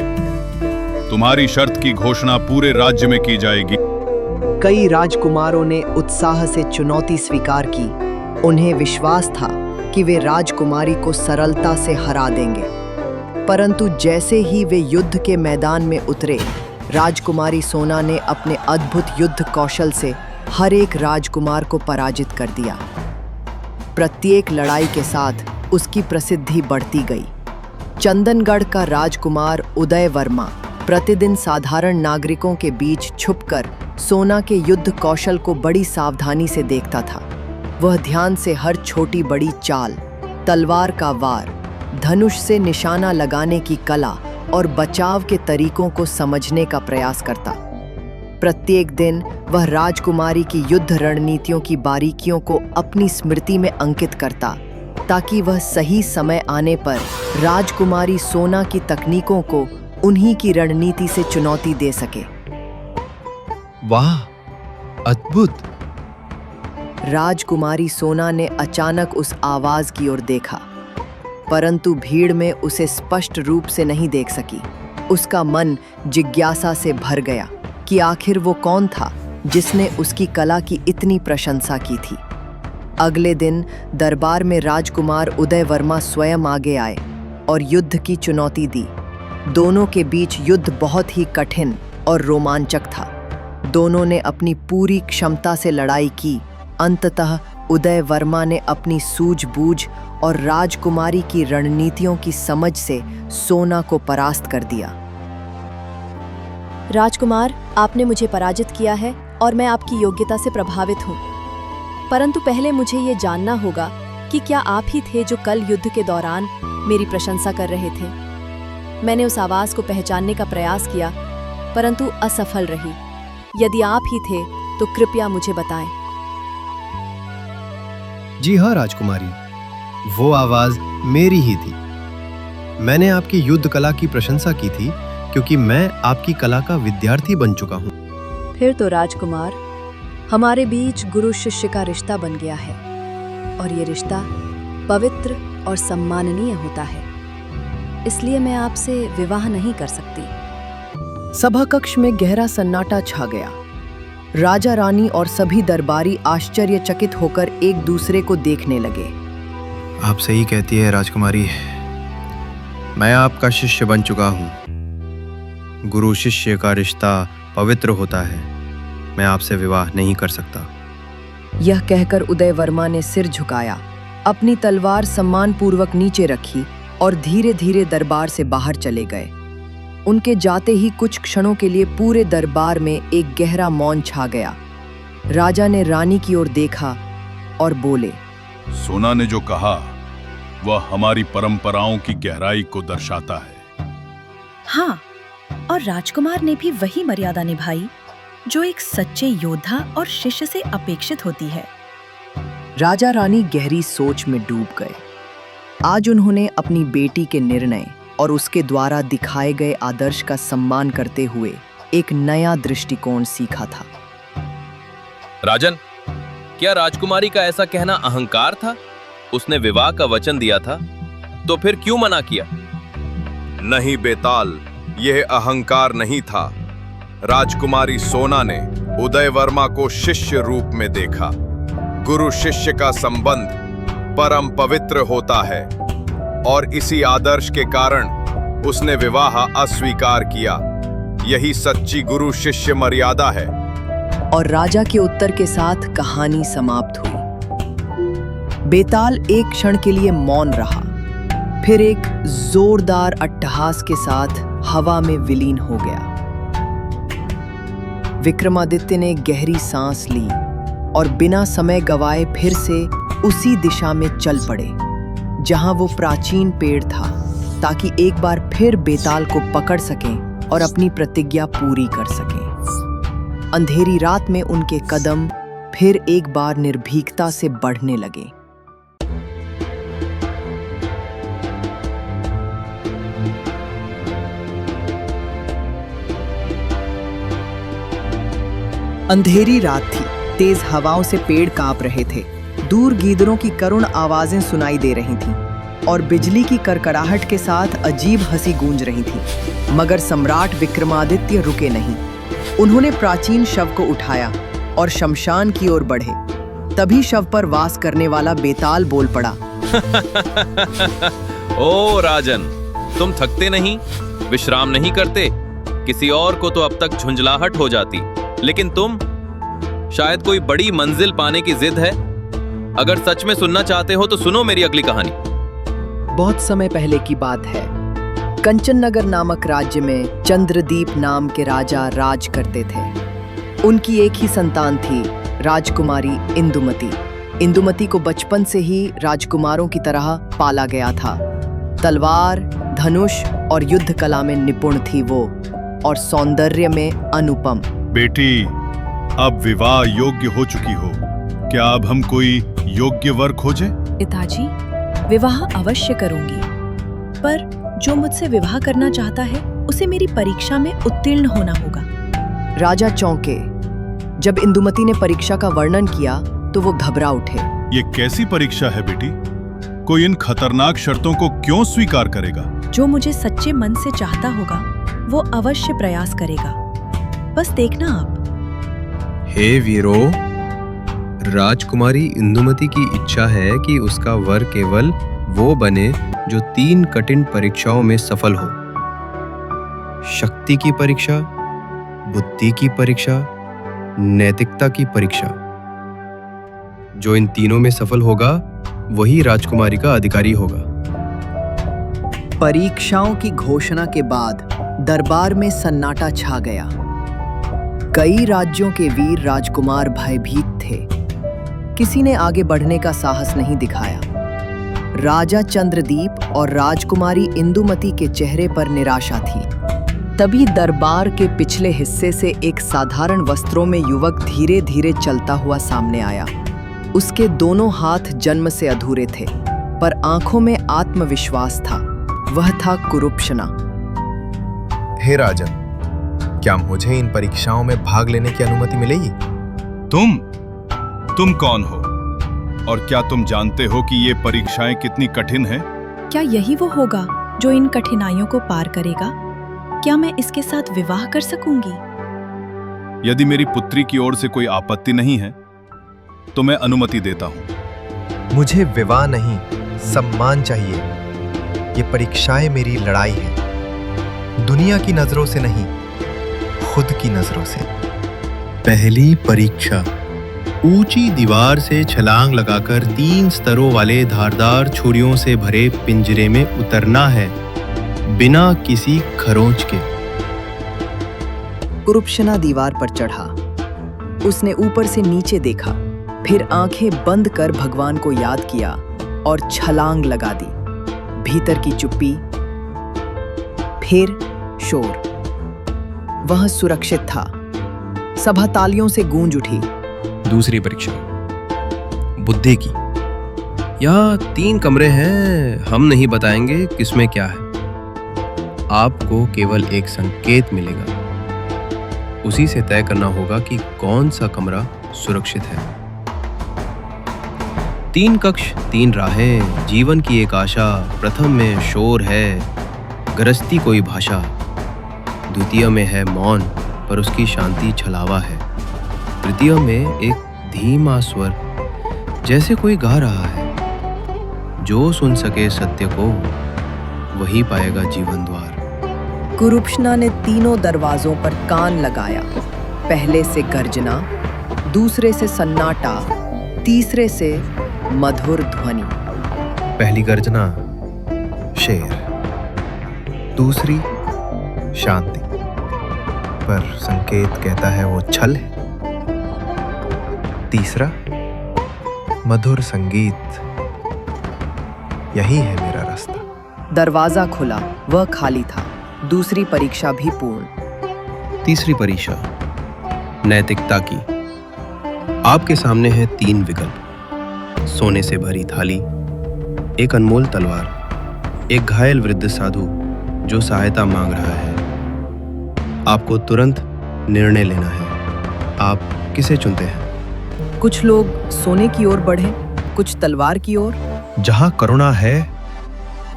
तुम्हारी शर्त की घोषणा पूरे राज्य में की जाएगी। कई राजकुमारों ने उत्साह से चुनौती स्वीकार की। उन्हें विश्वास था कि वे राजकुमारी को सरलता से हरा देंगे, परंतु जैसे ही वे युद्ध के मैदान में उतरे, राजकुमारी सोना ने अपने अद्भुत युद्ध कौशल से हर एक राजकुमार को पराजित कर दिया। प्रत्येक लड़ाई के साथ उसकी प्रसिद्धि बढ़ती गई। चंदनगढ़ का राजकुमार उदय वर्मा प्रतिदिन साधारण नागरिकों के बीच छुपकर सोना के युद्ध कौशल को बड़ी सावधानी से देखता था। वह ध्यान से हर छोटी बड़ी चाल, तलवार का वार, धनुष से निशाना लगाने की कला और बचाव के तरीकों को समझने का प्रयास करता। प्रत्येक दिन वह राजकुमारी की युद्ध रणनीतियों की बारीकियों को अपनी स्मृति में अंकित करता, ताकि वह सही समय आने पर राजकुमारी सोना की तकनीकों को उन्हीं की रणनीति से चुनौती दे सके। वाह, अद्भुत! राजकुमारी सोना ने अचानक उस आवाज की ओर देखा, परंतु भीड़ में उसे स्पष्ट रूप से नहीं देख सकी। उसका मन जिज्ञासा से भर गया कि आखिर वो कौन था जिसने उसकी कला की इतनी प्रशंसा की थी। अगले दिन दरबार में राजकुमार उदय वर्मा स्वयं आगे आए और युद्ध की चुनौती दी। दोनों के बीच युद्ध बहुत ही कठिन और रोमांचक था। दोनों ने अपनी पूरी क्षमता से लड़ाई की। अंततः उदय वर्मा ने अपनी सूझबूझ और राजकुमारी की रणनीतियों की समझ से सोना को परास्त कर दिया। राजकुमार, आपने मुझे पराजित किया है और मैं आपकी योग्यता से प्रभावित हूँ। परंतु पहले मुझे ये जानना होगा कि क्या आप ही थे जो कल युद्ध के दौरान मेरी प्रशंसा कर रहे थे। मैंने उस आवाज को पहचानने का प्रयास किया, परंतु असफल रही। यदि आप ही थे तो कृपया मुझे बताएं। जी हाँ राजकुमारी, वो आवाज मेरी ही थी। मैंने आपकी युद्ध कला की प्रशंसा की थी क्योंकि मैं आपकी कला का विद्यार्थी बन चुका हूँ। फिर तो राजकुमार, हमारे बीच गुरु शिष्य का रिश्ता बन गया है और ये रिश्ता पवित्र और सम्माननीय होता है। इसलिए मैं आपसे विवाह नहीं कर सकती। सभा कक्ष में गहरा सन्नाटा छा गया। राजा रानी और सभी दरबारी आश्चर्यचकित होकर एक दूसरे को देखने लगे। आप सही कहती है राजकुमारी, मैं आपका शिष्य बन चुका हूँ। गुरु शिष्य का रिश्ता पवित्र होता है। मैं आपसे विवाह नहीं कर सकता। यह कहकर उदय वर्मा ने सिर झुकाया, अपनी तलवार सम्मानपूर्वक नीचे रखी और धीरे धीरे दरबार से बाहर चले गए। उनके जाते ही कुछ क्षणों के लिए पूरे दरबार में एक गहरा मौन छा गया। राजा ने रानी की ओर देखा और बोले, सोना ने जो कहा वह हमारी परंपराओं की गहराई को दर्शाता है। हाँ, और राजकुमार ने भी वही मर्यादा निभाई जो एक सच्चे योद्धा और शिष्य से अपेक्षित होती है। राजा रानी गहरी सोच में डूब गए। आज उन्होंने अपनी बेटी के निर्णय और उसके द्वारा दिखाए गए आदर्श का सम्मान करते हुए एक नया दृष्टिकोण सीखा था। राजन, क्या राजकुमारी का ऐसा कहना अहंकार था? उसने विवाह का वचन दिया था, तो फिर क्यों मना किया? नहीं बेताल, यह अहंकार नहीं था। राजकुमारी सोना ने उदय वर्मा को शिष्य रूप में देखा। गुरु शिष्य का संबंध परम पवित्र होता है और इसी आदर्श के कारण उसने विवाह अस्वीकार किया। यही सच्ची गुरु शिष्य मर्यादा है। और राजा के उत्तर के साथ कहानी समाप्त हुई। बेताल एक क्षण के लिए मौन रहा, फिर एक जोरदार अट्टहास के साथ हवा में विलीन हो गया। विक्रमादित्य ने गहरी सांस ली और बिना समय गवाए फिर से उसी दिशा में चल पड़े जहां वो प्राचीन पेड़ था, ताकि एक बार फिर बेताल को पकड़ सकें और अपनी प्रतिज्ञा पूरी कर सकें। अंधेरी रात में उनके कदम फिर एक बार निर्भीकता से बढ़ने लगे। अंधेरी रात थी। तेज हवाओं से पेड़ कांप रहे थे। दूर गीदड़ों की करुण आवाजें सुनाई दे रही थीं और बिजली की करकराहट के साथ अजीब हंसी गूंज रही थी। मगर सम्राट विक्रमादित्य रुके नहीं। उन्होंने प्राचीन शव को उठाया और शमशान की ओर बढ़े। तभी शव पर वास करने वाला बेताल बोल पड़ा। ओ राजन, तुम थकते नहीं, विश्राम नहीं करते? किसी और को तो अब तक झुंझलाहट हो जाती, लेकिन तुम, शायद कोई बड़ी मंजिल पाने की जिद है। अगर सच में सुनना चाहते हो तो सुनो मेरी अगली कहानी। बहुत समय पहले की बात है। कंचन नगर नामक राज्य में चंद्रदीप नाम के राजा राज करते थे। उनकी एक ही संतान थी, राजकुमारी इंदुमती। इंदुमती को बचपन से ही राजकुमारों की तरह पाला गया था। तलवार, धनुष और युद्ध कला में निपुण थी वो, और सौंदर्य में अनुपम। बेटी, अब विवाह योग्य हो चुकी हो। क्या अब हम कोई योग्य वर खोजें? पिताजी, विवाह अवश्य करूंगी, पर जो मुझसे विवाह करना चाहता है उसे मेरी परीक्षा में उत्तीर्ण होना होगा। राजा चौंके। जब इंदुमती ने परीक्षा का वर्णन किया तो वो घबरा उठे। ये कैसी परीक्षा है बेटी? कोई इन खतरनाक शर्तों को क्यों स्वीकार करेगा? जो मुझे सच्चे मन से चाहता होगा वो अवश्य प्रयास करेगा। बस देखना आप। हे वीरो, राजकुमारी इंदुमती की इच्छा है कि उसका वर केवल वो बने जो 3 कठिन परीक्षाओं में सफल हो। शक्ति की परीक्षा, बुद्धि की परीक्षा, नैतिकता की परीक्षा। जो इन तीनों में सफल होगा वही राजकुमारी का अधिकारी होगा। परीक्षाओं की घोषणा के बाद दरबार में सन्नाटा छा गया। कई राज्यों के वीर राजकुमार भयभीत थे। किसी ने आगे बढ़ने का साहस नहीं दिखाया। राजा चंद्रदीप और राजकुमारी इंदुमती के चेहरे पर निराशा थी। तभी दरबार के पिछले हिस्से से एक साधारण वस्त्रों में युवक धीरे धीरे चलता हुआ सामने आया। उसके दोनों हाथ जन्म से अधूरे थे, पर आंखों में आत्मविश्वास था। वह था कुरुपशना। हे राजन, क्या मुझे इन परीक्षाओं में भाग लेने की अनुमति मिलेगी? तुम कौन हो? और क्या तुम जानते हो कि ये परीक्षाएं कितनी कठिन हैं? क्या यही वो होगा जो इन कठिनाइयों को पार करेगा? क्या मैं इसके साथ विवाह कर सकूंगी? यदि मेरी पुत्री की ओर से कोई आपत्ति नहीं है तो मैं अनुमति देता हूं। मुझे विवाह नहीं, सम्मान चाहिए। ये परीक्षाएं मेरी लड़ाई है, दुनिया की नजरों से नहीं, खुद की नजरों से। पहली परीक्षा, ऊंची दीवार से छलांग लगाकर 3 स्तरों वाले धारदार छुरियों से भरे पिंजरे में उतरना है, बिना किसी खरोंच के। कुरुपशना दीवार पर चढ़ा। उसने ऊपर से नीचे देखा, फिर आंखें बंद कर भगवान को याद किया और छलांग लगा दी। भीतर की चुप्पी, फिर शोर। वह सुरक्षित था। सभा तालियों से गूंज उठी। दूसरी परीक्षा, बुद्धि की। यहाँ 3 कमरे हैं, हम नहीं बताएंगे किसमें क्या है। आपको केवल एक संकेत मिलेगा, उसी से तय करना होगा कि कौन सा कमरा सुरक्षित है। 3 कक्ष, 3 राहें, जीवन की एक आशा। प्रथम में शोर है, गरजती कोई भाषा। द्वितीय में है मौन, पर उसकी शांति छलावा है। तृतीय में एक धीमा स्वर, जैसे कोई गा रहा है। जो सुन सके सत्य को, वही पाएगा जीवन द्वार। कुरुपशना ने तीनों दरवाजों पर कान लगाया। पहले से गर्जना, दूसरे से सन्नाटा, तीसरे से मधुर ध्वनि। पहली गर्जना शेर, दूसरी शांति, पर संकेत कहता है वो छल है। तीसरा मधुर संगीत, यही है मेरा रास्ता। दरवाजा खुला, वह खाली था। दूसरी परीक्षा भी पूर्ण। तीसरी परीक्षा, नैतिकता की। आपके सामने है 3 विकल्प: सोने से भरी थाली, एक अनमोल तलवार, एक घायल वृद्ध साधु जो सहायता मांग रहा है। आपको तुरंत निर्णय लेना है। आप किसे चुनते हैं? कुछ लोग सोने की ओर बढ़े, कुछ तलवार की ओर। जहां करुणा है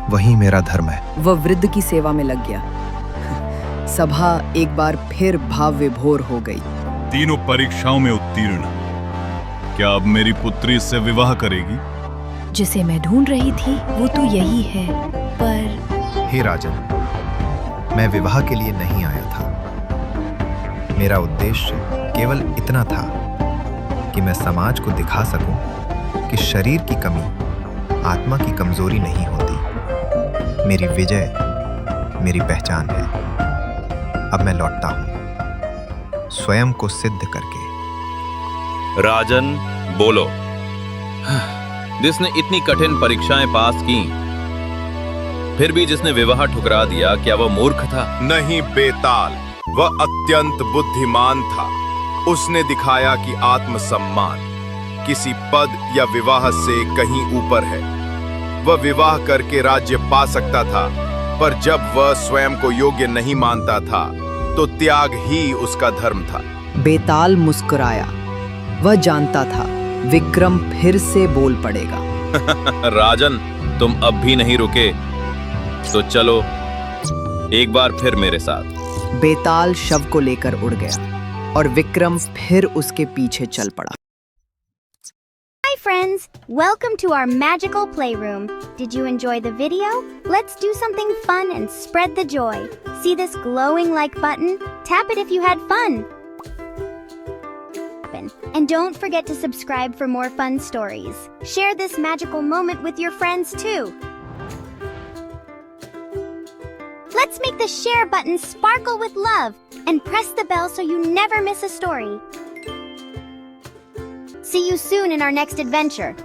वहीं मेरा धर्म है। वह वृद्ध की सेवा में लग गया। सभा एक बार फिर भाव विभोर हो गई। तीनों परीक्षाओं में उत्तीर्ण, क्या अब मेरी पुत्री से विवाह करेगी? जिसे मैं ढूंढ रही थी वो तो यही है, पर हे राजन, मैं विवाह के लिए नहीं आया था। मेरा उद्देश्य केवल इतना था कि मैं समाज को दिखा सकूं कि शरीर की कमी आत्मा की कमजोरी नहीं होती। मेरी विजय मेरी पहचान है। अब मैं लौटता हूं, स्वयं को सिद्ध करके। राजन बोलो, जिसने इतनी कठिन परीक्षाएं पास की, फिर भी जिसने विवाह ठुकरा दिया, क्या वह मूर्ख था? नहीं बेताल, वह अत्यंत बुद्धिमान था। उसने दिखाया कि आत्मसम्मान किसी पद या विवाह से कहीं ऊपर है। वह विवाह करके राज्य पा सकता था, पर जब वह स्वयं को योग्य नहीं मानता था तो त्याग ही उसका धर्म था। बेताल मुस्कुराया। वह जानता था विक्रम फिर से बोल पड़ेगा। राजन, तुम अब भी नहीं रुके, तो चलो एक बार फिर मेरे साथ। बेताल शव को लेकर उड़ गया और विक्रम फिर उसके पीछे चल पड़ा। Hi friends, welcome to our magical playroom. Did you enjoy the video? Let's do something fun and spread the joy. See this glowing like button? Tap it if you had fun. And don't forget to subscribe for more fun stories. Share this magical moment with your friends too. Let's make the share button sparkle with love and press the bell so you never miss a story. See you soon in our next adventure.